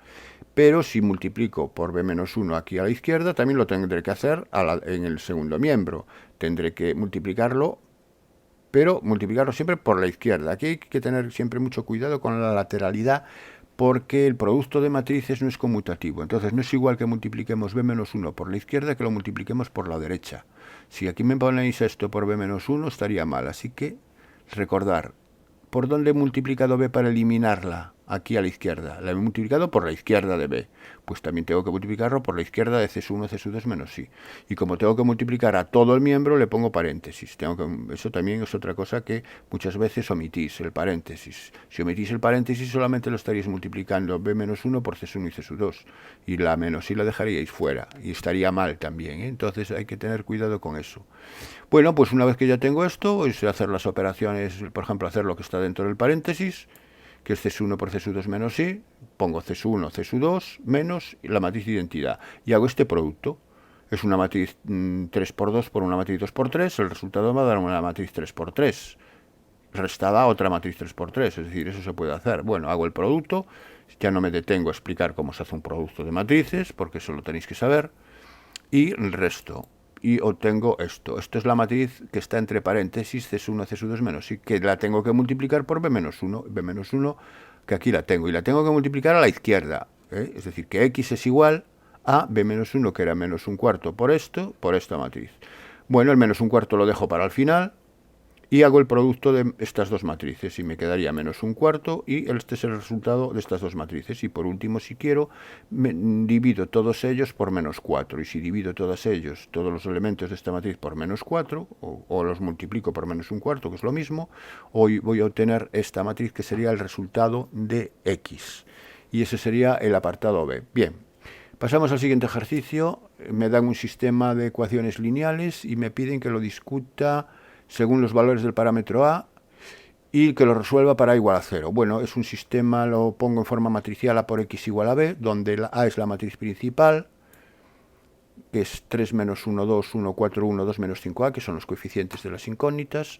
Pero si multiplico por B-1 aquí a la izquierda, también lo tendré que hacer en el segundo miembro, tendré que multiplicarlo, pero multiplicarlo siempre por la izquierda. Aquí hay que tener siempre mucho cuidado con la lateralidad, porque el producto de matrices no es conmutativo. Entonces no es igual que multipliquemos b-1 por la izquierda que lo multipliquemos por la derecha. Si aquí me ponéis esto por b-1 estaría mal. Así que recordar, ¿por dónde he multiplicado b para eliminarla? Aquí a la izquierda. La he multiplicado por la izquierda de b. Pues también tengo que multiplicarlo por la izquierda de C1, C2 menos Y. Y como tengo que multiplicar a todo el miembro, le pongo paréntesis. Eso también es otra cosa que muchas veces omitís, el paréntesis. Si omitís el paréntesis, solamente lo estaríais multiplicando B-1 por C1 y C2. Y la menos Y la dejaríais fuera. Y estaría mal también, ¿eh? Entonces hay que tener cuidado con eso. Bueno, pues una vez que ya tengo esto, voy a hacer las operaciones, por ejemplo, hacer lo que está dentro del paréntesis, que es C1 por C2 menos Y, pongo C1, C2 menos la matriz de identidad, y hago este producto. Es una matriz 3 por 2 por una matriz 2 por 3, el resultado me va a dar una matriz 3 por 3, restada a otra matriz 3 por 3, es decir, eso se puede hacer. Bueno, hago el producto, ya no me detengo a explicar cómo se hace un producto de matrices, porque eso lo tenéis que saber, y el resto. Y obtengo esto. Esto es la matriz que está entre paréntesis C1, C2 menos Y, que la tengo que multiplicar por B-1. B-1, que aquí la tengo. Y la tengo que multiplicar a la izquierda. Es decir, que X es igual a B-1, que era menos un cuarto por esta matriz. Bueno, el menos un cuarto lo dejo para el final. Y hago el producto de estas dos matrices y me quedaría menos un cuarto, y este es el resultado de estas dos matrices. Y por último, si quiero, divido todos ellos por menos 4. Y si divido todos los elementos de esta matriz por menos 4, o los multiplico por menos un cuarto, que es lo mismo, hoy voy a obtener esta matriz, que sería el resultado de X. Y ese sería el apartado B. Bien, pasamos al siguiente ejercicio. Me dan un sistema de ecuaciones lineales y me piden que lo discuta según los valores del parámetro A y que lo resuelva para A igual a 0. Bueno, es un sistema, lo pongo en forma matricial A por X igual a B, donde la A es la matriz principal, que es 3 menos 1, 2, 1, 4, 1, 2 menos 5A, que son los coeficientes de las incógnitas.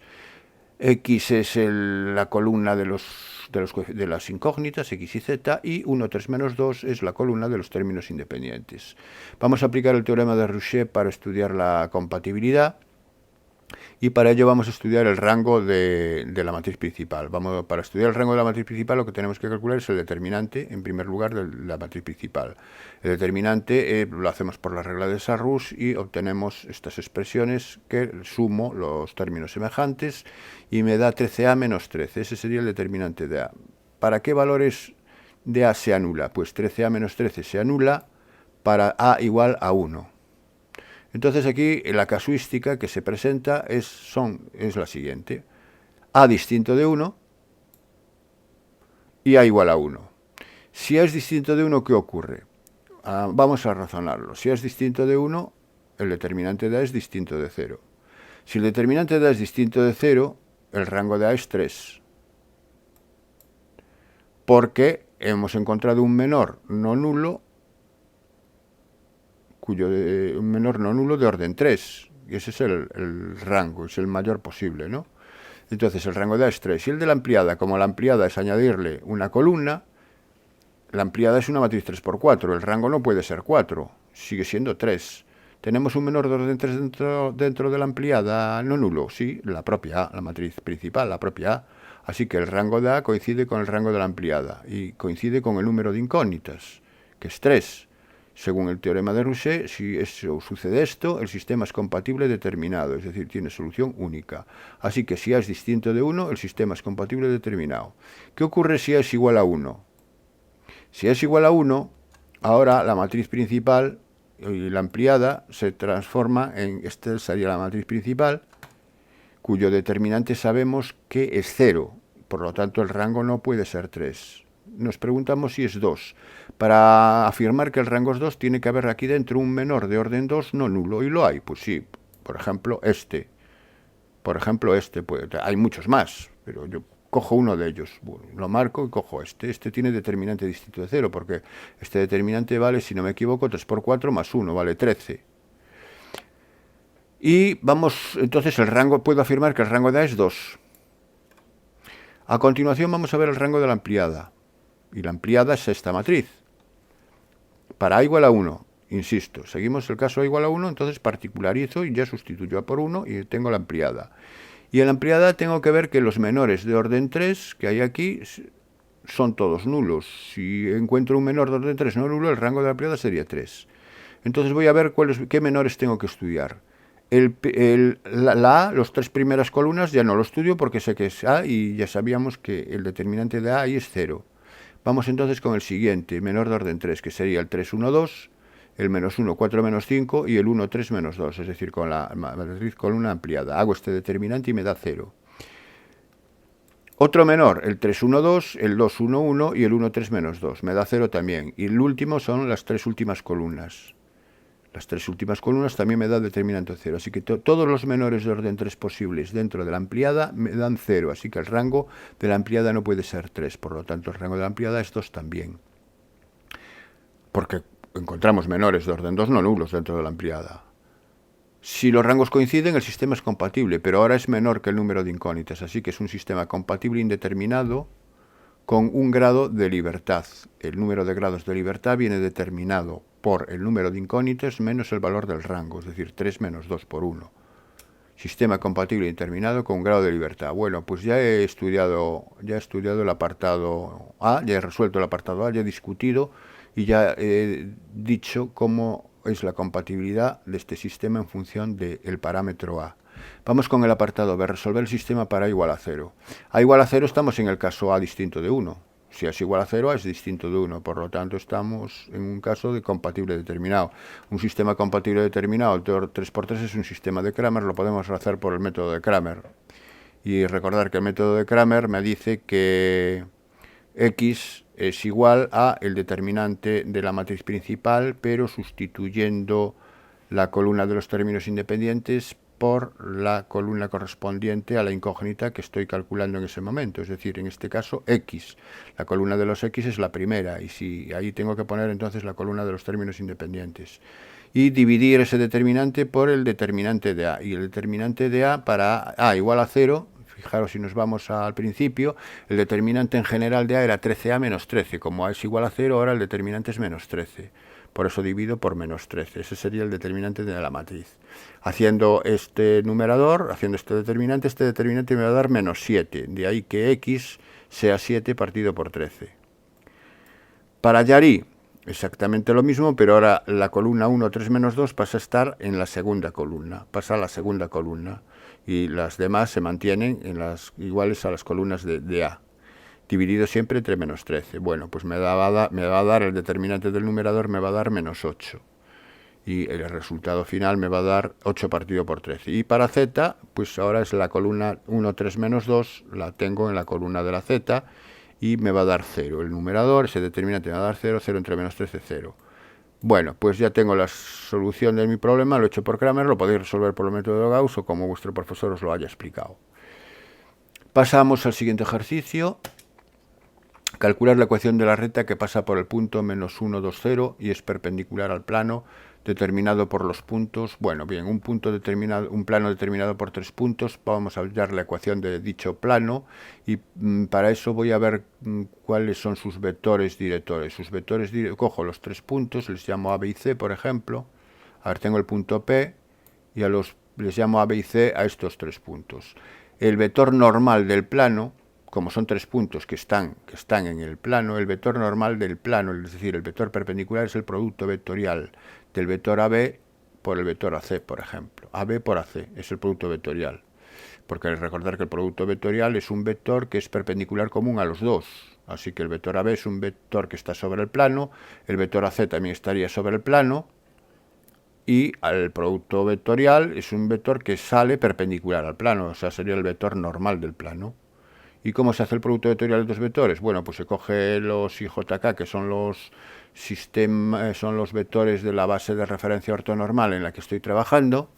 X es la columna de las incógnitas, X y Z, y 1, 3 menos 2 es la columna de los términos independientes. Vamos a aplicar el teorema de Rouchet para estudiar la compatibilidad. Y para ello vamos a estudiar el rango de la matriz principal. Para estudiar el rango de la matriz principal, lo que tenemos que calcular es el determinante, en primer lugar, de la matriz principal. El determinante lo hacemos por la regla de Sarrus y obtenemos estas expresiones, que sumo los términos semejantes y me da 13A menos 13. Ese sería el determinante de A. ¿Para qué valores de A se anula? Pues 13A menos 13 se anula para A igual a 1. Entonces aquí la casuística que se presenta es la siguiente. A distinto de 1 y A igual a 1. Si A es distinto de 1, ¿qué ocurre? Vamos a razonarlo. Si A es distinto de 1, el determinante de A es distinto de 0. Si el determinante de A es distinto de 0, el rango de A es 3. Porque hemos encontrado un menor no nulo, un menor no nulo de orden 3, y ese es el rango, es el mayor posible, ¿no? Entonces el rango de A es 3, y el de la ampliada, como la ampliada es añadirle una columna, la ampliada es una matriz 3 por 4, el rango no puede ser 4, sigue siendo 3. ¿Tenemos un menor de orden 3 dentro de la ampliada no nulo? Sí, la propia A, la matriz principal, la propia A. Así que el rango de A coincide con el rango de la ampliada y coincide con el número de incógnitas, que es 3. Según el teorema de Roussel, si sucede esto, el sistema es compatible determinado, es decir, tiene solución única. Así que si A es distinto de 1, el sistema es compatible determinado. ¿Qué ocurre si A es igual a 1? Si A es igual a 1, ahora la matriz principal y la ampliada se transforma en, esta sería la matriz principal, cuyo determinante sabemos que es 0. Por lo tanto, el rango no puede ser 3. Nos preguntamos si es 2. Para afirmar que el rango es 2, tiene que haber aquí dentro un menor de orden 2 no nulo. ¿Y lo hay? Pues sí. Por ejemplo, este. Pues, hay muchos más, pero yo cojo uno de ellos. Bueno, lo marco y cojo este. Este tiene determinante distinto de 0, porque este determinante vale, si no me equivoco, 3 por 4 más 1, vale 13. Y vamos, entonces puedo afirmar que el rango de A es 2. A continuación vamos a ver el rango de la ampliada. Y la ampliada es esta matriz. Para A igual a 1, insisto, seguimos el caso A igual a 1, entonces particularizo y ya sustituyo A por 1 y tengo la ampliada. Y en la ampliada tengo que ver que los menores de orden 3 que hay aquí son todos nulos. Si encuentro un menor de orden 3 no nulo, el rango de la ampliada sería 3. Entonces voy a ver qué menores tengo que estudiar. La A, las 3 primeras columnas ya no lo estudio porque sé que es A y ya sabíamos que el determinante de A ahí es 0. Vamos entonces con el siguiente, menor de orden 3, que sería el 3, 1, 2, el menos 1, 4, menos 5 y el 1, 3, menos 2, es decir, con la matriz columna ampliada. Hago este determinante y me da 0. Otro menor, el 3, 1, 2, el 2, 1, 1 y el 1, 3, menos 2, me da 0 también. Y el último son las 3 últimas columnas. Las 3 últimas columnas también me da determinante 0. Así que todos los menores de orden 3 posibles dentro de la ampliada me dan 0. Así que el rango de la ampliada no puede ser 3. Por lo tanto, el rango de la ampliada es 2 también. Porque encontramos menores de orden 2 no nulos dentro de la ampliada. Si los rangos coinciden, el sistema es compatible, pero ahora es menor que el número de incógnitas. Así que es un sistema compatible indeterminado con un grado de libertad. El número de grados de libertad viene determinado por el número de incógnitas menos el valor del rango, es decir, 3 menos 2 por 1. Sistema compatible indeterminado con grado de libertad. Bueno, pues ya he estudiado el apartado A, ya he resuelto el apartado A, ya he discutido y ya he dicho cómo es la compatibilidad de este sistema en función del parámetro A. Vamos con el apartado B, resolver el sistema para A igual a 0. A igual a 0 estamos en el caso A distinto de 1. Si A es igual a 0, A es distinto de 1. Por lo tanto, estamos en un caso de compatible determinado. Un sistema compatible determinado, 3×3 es un sistema de Cramer, lo podemos hacer por el método de Cramer. Y recordar que el método de Cramer me dice que X es igual a el determinante de la matriz principal, pero sustituyendo la columna de los términos independientes por la columna correspondiente a la incógnita que estoy calculando en ese momento, es decir, en este caso X. La columna de los X es la primera, y si ahí tengo que poner entonces la columna de los términos independientes. Y dividir ese determinante por el determinante de A. Y el determinante de A para A igual a 0, fijaros si nos vamos al principio, el determinante en general de A era 13A menos 13. Como A es igual a 0, ahora el determinante es menos 13. Por eso divido por menos 13. Ese sería el determinante de la matriz. Haciendo este numerador, haciendo este determinante me va a dar menos 7. De ahí que X sea 7 partido por 13. Para Yarí, exactamente lo mismo, pero ahora la columna 1, 3, menos 2 pasa a estar en la segunda columna. Pasa a la segunda columna. Y las demás se mantienen en las iguales a las columnas de A. Dividido siempre entre menos 13. Bueno, pues me va a dar el determinante del numerador, me va a dar menos 8. Y el resultado final me va a dar 8 partido por 13. Y para Z, pues ahora es la columna 1, 3, menos 2, la tengo en la columna de la Z, y me va a dar 0. El numerador, ese determinante me va a dar 0, 0 entre menos 13, 0. Bueno, pues ya tengo la solución de mi problema, lo he hecho por Cramer, lo podéis resolver por el método de Gauss o como vuestro profesor os lo haya explicado. Pasamos al siguiente ejercicio. Calcular la ecuación de la recta que pasa por el punto menos 1, 2, 0 y es perpendicular al plano determinado por los puntos. Bueno, bien, un plano determinado por 3 puntos. Vamos a hallar la ecuación de dicho plano y para eso voy a ver cuáles son sus vectores directores. Cojo los 3 puntos, les llamo A, B y C, por ejemplo. A ver, tengo el punto P y les llamo A, B y C a estos 3 puntos. El vector normal del plano como son 3 puntos que están en el plano, el vector normal del plano, es decir, el vector perpendicular es el producto vectorial del vector AB por el vector AC, por ejemplo. AB por AC es el producto vectorial. Porque recordar que el producto vectorial es un vector que es perpendicular común a los dos. Así que el vector AB es un vector que está sobre el plano, el vector AC también estaría sobre el plano, y el producto vectorial es un vector que sale perpendicular al plano, o sea, sería el vector normal del plano. ¿Y cómo se hace el producto vectorial de dos vectores? Bueno, pues se coge los IJK, que son los vectores de la base de referencia ortonormal en la que estoy trabajando,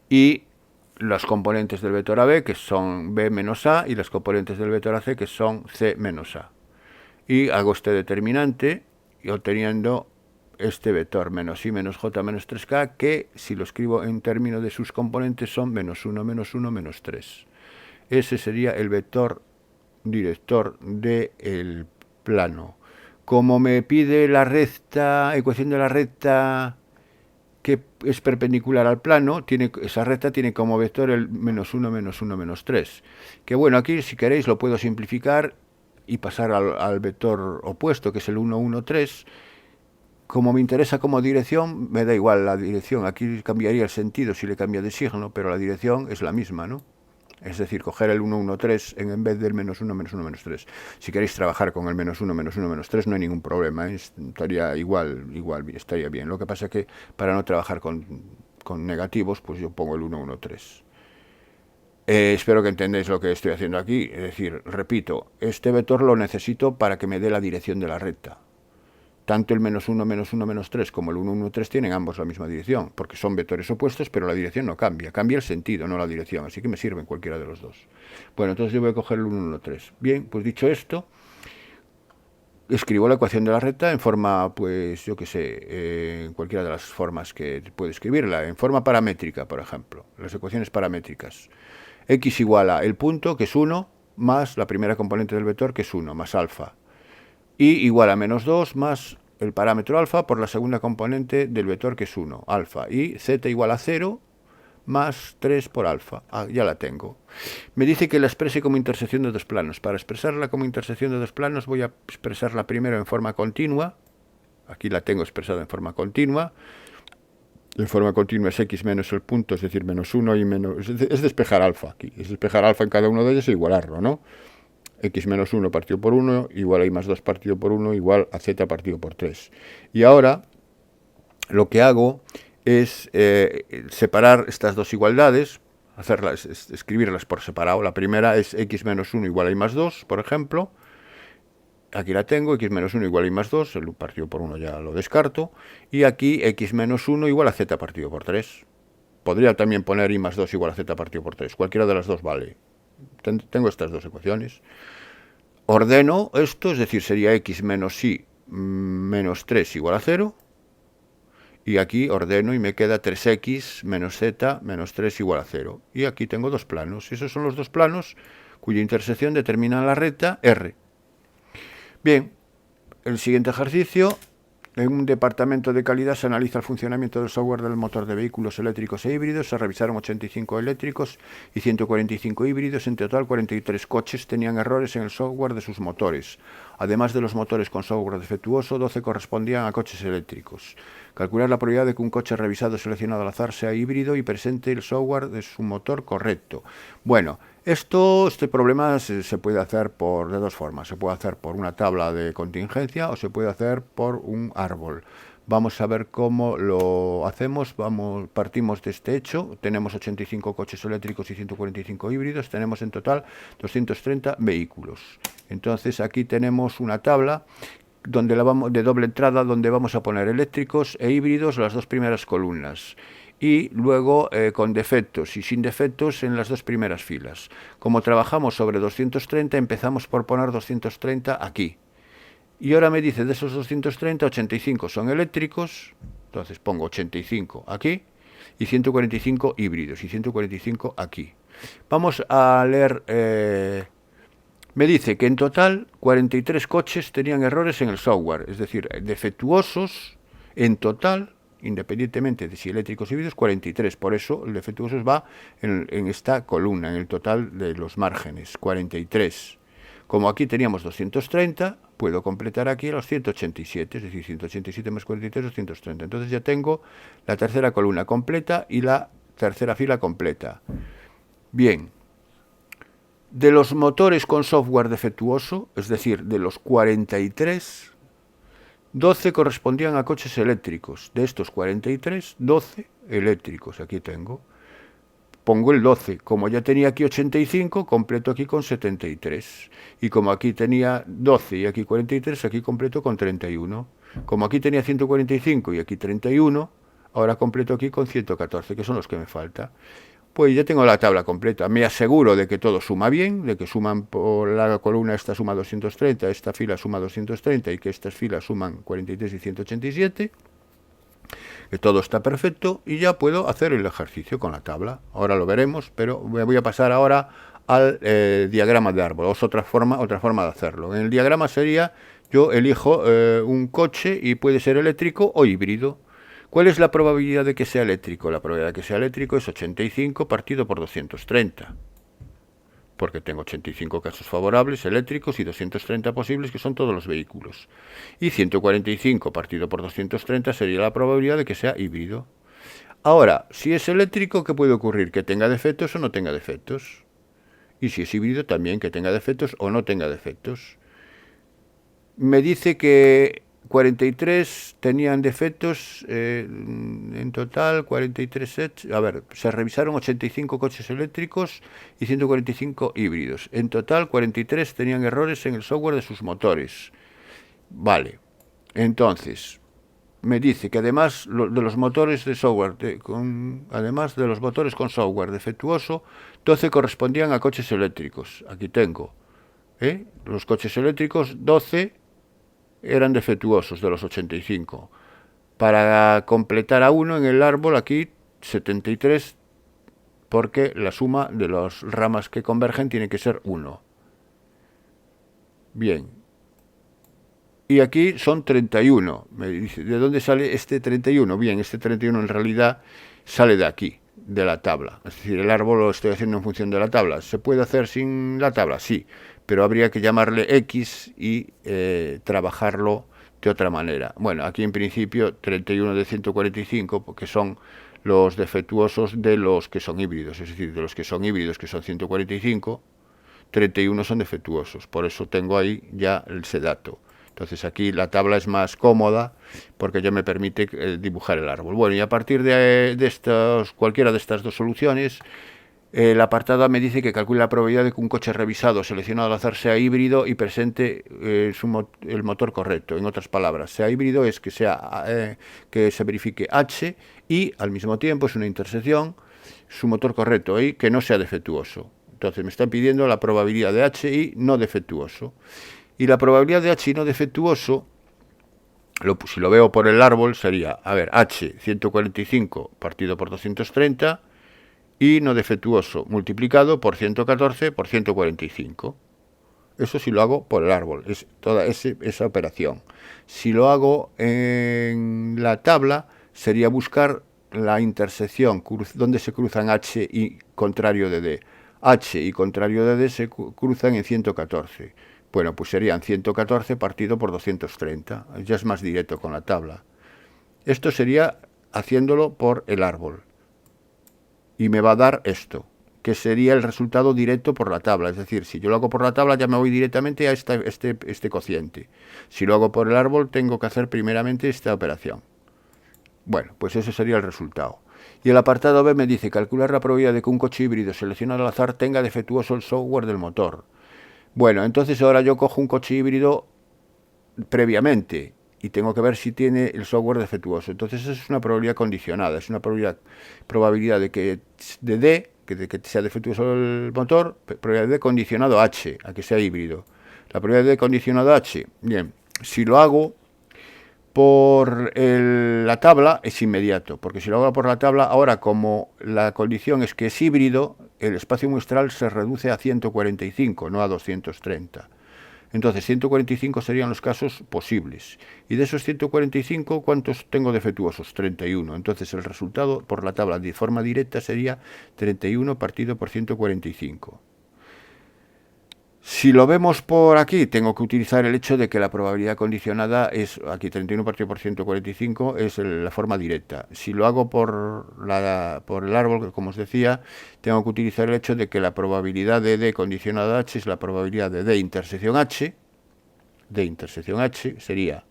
y las componentes del vector AB, que son B menos A, y las componentes del vector AC, que son C menos A. Y hago este determinante, y obteniendo este vector menos I menos J menos 3K, que si lo escribo en términos de sus componentes son menos 1, menos 1, menos 3. Ese sería el vector director del plano. Como me pide la ecuación de la recta que es perpendicular al plano, esa recta tiene como vector el menos 1, menos 1, menos 3. Que bueno, aquí si queréis lo puedo simplificar y pasar al vector opuesto, que es el 1, 1, 3. Como me interesa como dirección, me da igual la dirección. Aquí cambiaría el sentido si le cambia de signo, pero la dirección es la misma, ¿no? Es decir, coger el 1, 1, 3 en vez del menos 1, menos 1, menos 3. Si queréis trabajar con el menos 1, menos 1, menos 3, no hay ningún problema, ¿eh? Estaría igual, estaría bien. Lo que pasa es que para no trabajar con negativos, pues yo pongo el 1, 1, 3. Espero que entendáis lo que estoy haciendo aquí. Es decir, repito, este vector lo necesito para que me dé la dirección de la recta. Tanto el menos 1, menos 1, menos 3 como el 1, 1, 3 tienen ambos la misma dirección, porque son vectores opuestos, pero la dirección no cambia. Cambia el sentido, no la dirección, así que me sirven cualquiera de los dos. Bueno, entonces yo voy a coger el 1, 1, 3. Bien, pues dicho esto, escribo la ecuación de la recta en forma, pues yo qué sé, en cualquiera de las formas que puedo escribirla, en forma paramétrica, por ejemplo, las ecuaciones paramétricas. X igual a el punto, que es 1, más la primera componente del vector, que es 1, más alfa. Y igual a menos 2 más el parámetro alfa por la segunda componente del vector, que es 1, alfa. Y z igual a 0 más 3 por alfa. Ya la tengo. Me dice que la exprese como intersección de dos planos. Para expresarla como intersección de dos planos voy a expresarla primero en forma continua. Aquí la tengo expresada en forma continua. En forma continua es x menos el punto, es decir, menos 1 y menos... Es despejar alfa aquí. Es despejar alfa en cada uno de ellos e igualarlo, ¿no? X menos 1 partido por 1 igual a y más 2 partido por 1 igual a z partido por 3. Y ahora lo que hago es separar estas dos igualdades, escribirlas por separado. La primera es x menos 1 igual a y más 2, por ejemplo. Aquí la tengo, x menos 1 igual a y más 2, el partido por 1 ya lo descarto. Y aquí x menos 1 igual a z partido por 3. Podría también poner y más 2 igual a z partido por 3. Cualquiera de las dos vale. Tengo estas dos ecuaciones. Ordeno esto, es decir, sería x menos y menos 3 igual a 0. Y aquí ordeno y me queda 3x menos z menos 3 igual a 0. Y aquí tengo dos planos. Esos son los dos planos cuya intersección determina la recta R. Bien, el siguiente ejercicio. En un departamento de calidad se analiza el funcionamiento del software del motor de vehículos eléctricos e híbridos. Se revisaron 85 eléctricos y 145 híbridos. En total, 43 coches tenían errores en el software de sus motores. Además de los motores con software defectuoso, 12 correspondían a coches eléctricos. Calcular la probabilidad de que un coche revisado seleccionado al azar sea híbrido y presente el software de su motor correcto. Bueno, este problema se puede hacer de dos formas. Se puede hacer por una tabla de contingencia o se puede hacer por un árbol. Vamos a ver cómo lo hacemos. Partimos de este hecho. Tenemos 85 coches eléctricos y 145 híbridos. Tenemos en total 230 vehículos. Entonces aquí tenemos una tabla de doble entrada donde vamos a poner eléctricos e híbridos las dos primeras columnas. Y luego con defectos y sin defectos en las dos primeras filas. Como trabajamos sobre 230, empezamos por poner 230 aquí. Y ahora me dice, de esos 230, 85 son eléctricos, entonces pongo 85 aquí, y 145 híbridos, y 145 aquí. Vamos a leer, me dice que en total 43 coches tenían errores en el software, es decir, defectuosos en total independientemente de si eléctricos o híbridos, 43. Por eso el defectuosos va en esta columna, en el total de los márgenes, 43. Como aquí teníamos 230, puedo completar aquí los 187, es decir, 187 más 43, 230. Entonces ya tengo la tercera columna completa y la tercera fila completa. Bien, de los motores con software defectuoso, es decir, de los 43, 12 correspondían a coches eléctricos. De estos 43, 12 eléctricos. Aquí tengo. Pongo el 12. Como ya tenía aquí 85, completo aquí con 73. Y como aquí tenía 12 y aquí 43, aquí completo con 31. Como aquí tenía 145 y aquí 31, ahora completo aquí con 114, que son los que me falta. Pues ya tengo la tabla completa. Me aseguro de que todo suma bien, de que suman por la columna esta suma 230, esta fila suma 230 y que estas filas suman 43 y 187. Que todo está perfecto y ya puedo hacer el ejercicio con la tabla. Ahora lo veremos, pero me voy a pasar ahora al diagrama de árbol. Es otra forma de hacerlo. En el diagrama sería, yo elijo un coche y puede ser eléctrico o híbrido. ¿Cuál es la probabilidad de que sea eléctrico? La probabilidad de que sea eléctrico es 85 partido por 230. Porque tengo 85 casos favorables eléctricos y 230 posibles, que son todos los vehículos. Y 145 partido por 230 sería la probabilidad de que sea híbrido. Ahora, si es eléctrico, ¿qué puede ocurrir? Que tenga defectos o no tenga defectos. Y si es híbrido, también que tenga defectos o no tenga defectos. Me dice que 43 tenían defectos, en total 43 sets. A ver, se revisaron 85 coches eléctricos y 145 híbridos. En total 43 tenían errores en el software de sus motores. Vale, entonces me dice que además de los motores de software, además de los motores con software defectuoso, 12 correspondían a coches eléctricos. Aquí tengo, los coches eléctricos, 12 eran defectuosos de los 85. Para completar a uno en el árbol aquí 73, porque la suma de las ramas que convergen tiene que ser 1. Bien. Y aquí son 31. Me dice, ¿de dónde sale este 31? Bien, este 31 en realidad sale de aquí, de la tabla. Es decir, el árbol lo estoy haciendo en función de la tabla. ¿Se puede hacer sin la tabla? Sí, pero habría que llamarle X y trabajarlo de otra manera. Bueno, aquí en principio 31 de 145, porque son los defectuosos de los que son híbridos, es decir, de los que son híbridos, que son 145, 31 son defectuosos. Por eso tengo ahí ya ese dato. Entonces aquí la tabla es más cómoda porque ya me permite dibujar el árbol. Bueno, y a partir de cualquiera de estas dos soluciones, el apartado A me dice que calcule la probabilidad de que un coche revisado seleccionado al azar sea híbrido y presente el motor correcto. En otras palabras, sea híbrido es que se verifique H y al mismo tiempo es una intersección su motor correcto y que no sea defectuoso. Entonces me están pidiendo la probabilidad de H y no defectuoso. Y la probabilidad de H y no defectuoso, si lo veo por el árbol, sería, a ver, H 145 partido por 230 y no defectuoso multiplicado por 114 por 145. Eso si lo hago por el árbol, es toda esa operación. Si lo hago en la tabla, sería buscar la intersección, donde se cruzan H y contrario de D. H y contrario de D se cruzan en 114. Bueno, pues serían 114 partido por 230. Ya es más directo con la tabla. Esto sería haciéndolo por el árbol. Y me va a dar esto, que sería el resultado directo por la tabla. Es decir, si yo lo hago por la tabla, ya me voy directamente a este cociente. Si lo hago por el árbol, tengo que hacer primeramente esta operación. Bueno, pues ese sería el resultado. Y el apartado B me dice, calcular la probabilidad de que un coche híbrido seleccionado al azar tenga defectuoso el software del motor. Bueno, entonces ahora yo cojo un coche híbrido previamente y tengo que ver si tiene el software defectuoso. Entonces eso es una probabilidad condicionada, es una probabilidad de que sea defectuoso el motor, probabilidad de condicionado H, a que sea híbrido. La probabilidad de condicionado H, bien, si lo hago por la tabla es inmediato, porque si lo hago por la tabla, ahora como la condición es que es híbrido, el espacio muestral se reduce a 145, no a 230. Entonces, 145 serían los casos posibles. Y de esos 145, ¿cuántos tengo defectuosos? 31. Entonces, el resultado por la tabla de forma directa sería 31 partido por 145. Si lo vemos por aquí, tengo que utilizar el hecho de que la probabilidad condicionada es, aquí 31 partido por 145, es la forma directa. Si lo hago por el árbol, como os decía, tengo que utilizar el hecho de que la probabilidad de D condicionada a H es la probabilidad de D intersección H. D intersección H sería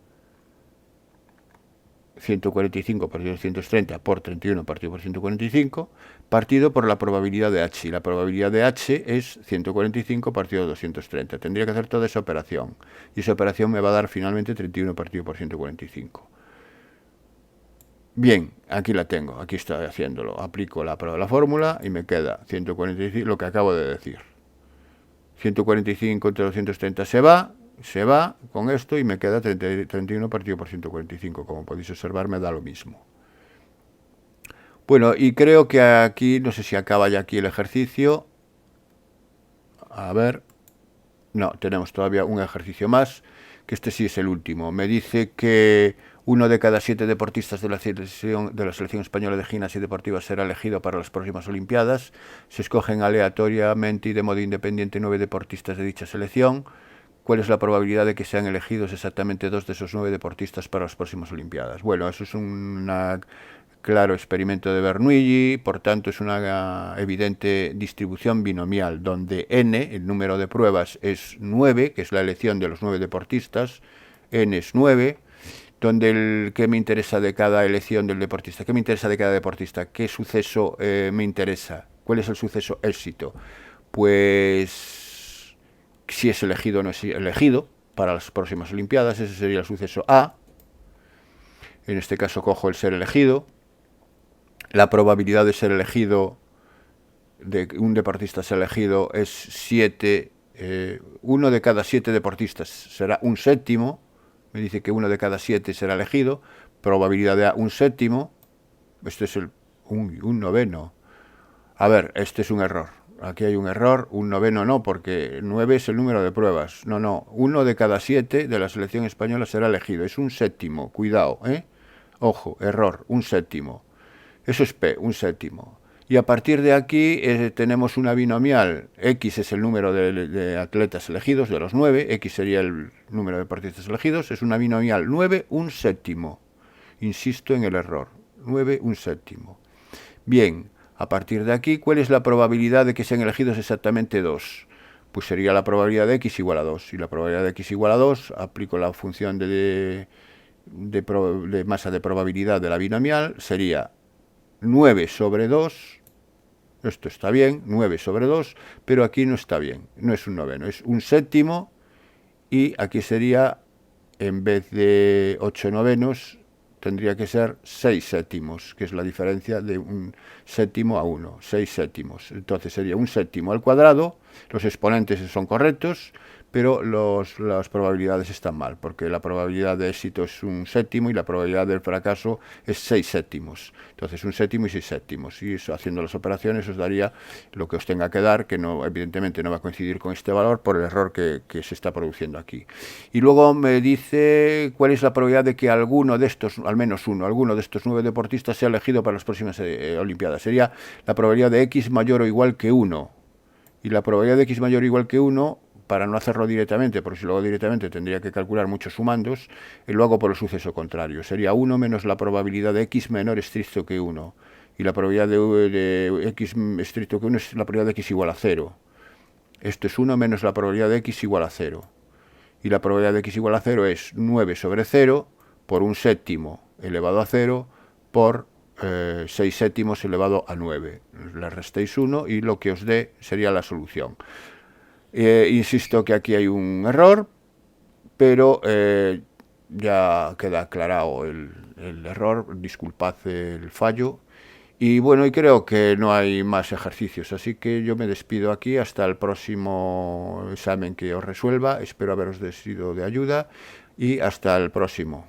145 partido por 130 por 31 partido por 145, partido por la probabilidad de H. Y la probabilidad de H es 145 partido por 230. Tendría que hacer toda esa operación. Y esa operación me va a dar finalmente 31 partido por 145. Bien, aquí la tengo. Aquí estoy haciéndolo. Aplico la fórmula y me queda 145, lo que acabo de decir. 145 entre 230 se va con esto y me queda 31 partido por 145. Como podéis observar, me da lo mismo. Bueno, y creo que aquí, no sé si acaba ya aquí el ejercicio. A ver. No, tenemos todavía un ejercicio más, que este sí es el último. Me dice que 1 de cada 7 deportistas de la selección española de gimnasia deportiva será elegido para las próximas Olimpiadas. Se escogen aleatoriamente y de modo independiente 9 deportistas de dicha selección. ¿Cuál es la probabilidad de que sean elegidos exactamente 2 de esos 9 deportistas para las próximas Olimpiadas? Bueno, eso es un claro experimento de Bernoulli, por tanto es una evidente distribución binomial, donde n, el número de pruebas, es 9, que es la elección de los 9 deportistas, n es 9, donde ¿qué me interesa de cada elección del deportista? ¿Qué me interesa de cada deportista? ¿Qué suceso me interesa? ¿Cuál es el suceso éxito? Pues si es elegido o no es elegido para las próximas Olimpiadas, ese sería el suceso A. En este caso cojo el ser elegido. La probabilidad de ser elegido, de que un deportista sea elegido, es 7. 1 de cada 7 deportistas será un séptimo. Me dice que 1 de cada 7 será elegido. Probabilidad de A, un séptimo. Este es un noveno. A ver, este es un error. Aquí hay un error, un noveno no, porque 9 es el número de pruebas. No, 1 de cada 7 de la selección española será elegido. Es un séptimo, cuidado, Ojo, error, un séptimo. Eso es P, un séptimo. Y a partir de aquí tenemos una binomial. X es el número de atletas elegidos, de los 9. X sería el número de deportistas elegidos. Es una binomial 9, un séptimo. Insisto en el error. 9, un séptimo. Bien. A partir de aquí, ¿cuál es la probabilidad de que sean elegidos exactamente 2? Pues sería la probabilidad de x igual a 2. Y la probabilidad de x igual a 2, aplico la función de masa de probabilidad de la binomial, sería 9 sobre 2. Esto está bien, 9 sobre 2, pero aquí no está bien. No es un noveno, es un séptimo. Y aquí sería, en vez de 8 novenos, tendría que ser 6 séptimos, que es la diferencia de un séptimo a 1, 6 séptimos. Entonces sería un séptimo al cuadrado, los exponentes son correctos, pero las probabilidades están mal, porque la probabilidad de éxito es un séptimo y la probabilidad del fracaso es 6 séptimos. Entonces un séptimo y 6 séptimos. Y eso, haciendo las operaciones os daría lo que os tenga que dar, que no, evidentemente no va a coincidir con este valor por el error que se está produciendo aquí. Y luego me dice cuál es la probabilidad de que alguno de estos, al menos alguno de estos 9 deportistas sea elegido para las próximas Olimpiadas. Sería la probabilidad de x mayor o igual que 1. Y la probabilidad de x mayor o igual que 1, para no hacerlo directamente, porque si lo hago directamente tendría que calcular muchos sumandos, lo hago por el suceso contrario. Sería 1 menos la probabilidad de x menor estricto que 1. Y la probabilidad de x estricto que 1 es la probabilidad de x igual a 0. Esto es 1 menos la probabilidad de x igual a 0. Y la probabilidad de x igual a 0 es 9 sobre 0 por un séptimo elevado a 0 por 6 séptimos elevado a 9. Le restéis 1 y lo que os dé sería la solución. Insisto que aquí hay un error, pero ya queda aclarado el error, disculpad el fallo. Y bueno, y creo que no hay más ejercicios, así que yo me despido aquí hasta el próximo examen que os resuelva. Espero haberos sido de ayuda y hasta el próximo.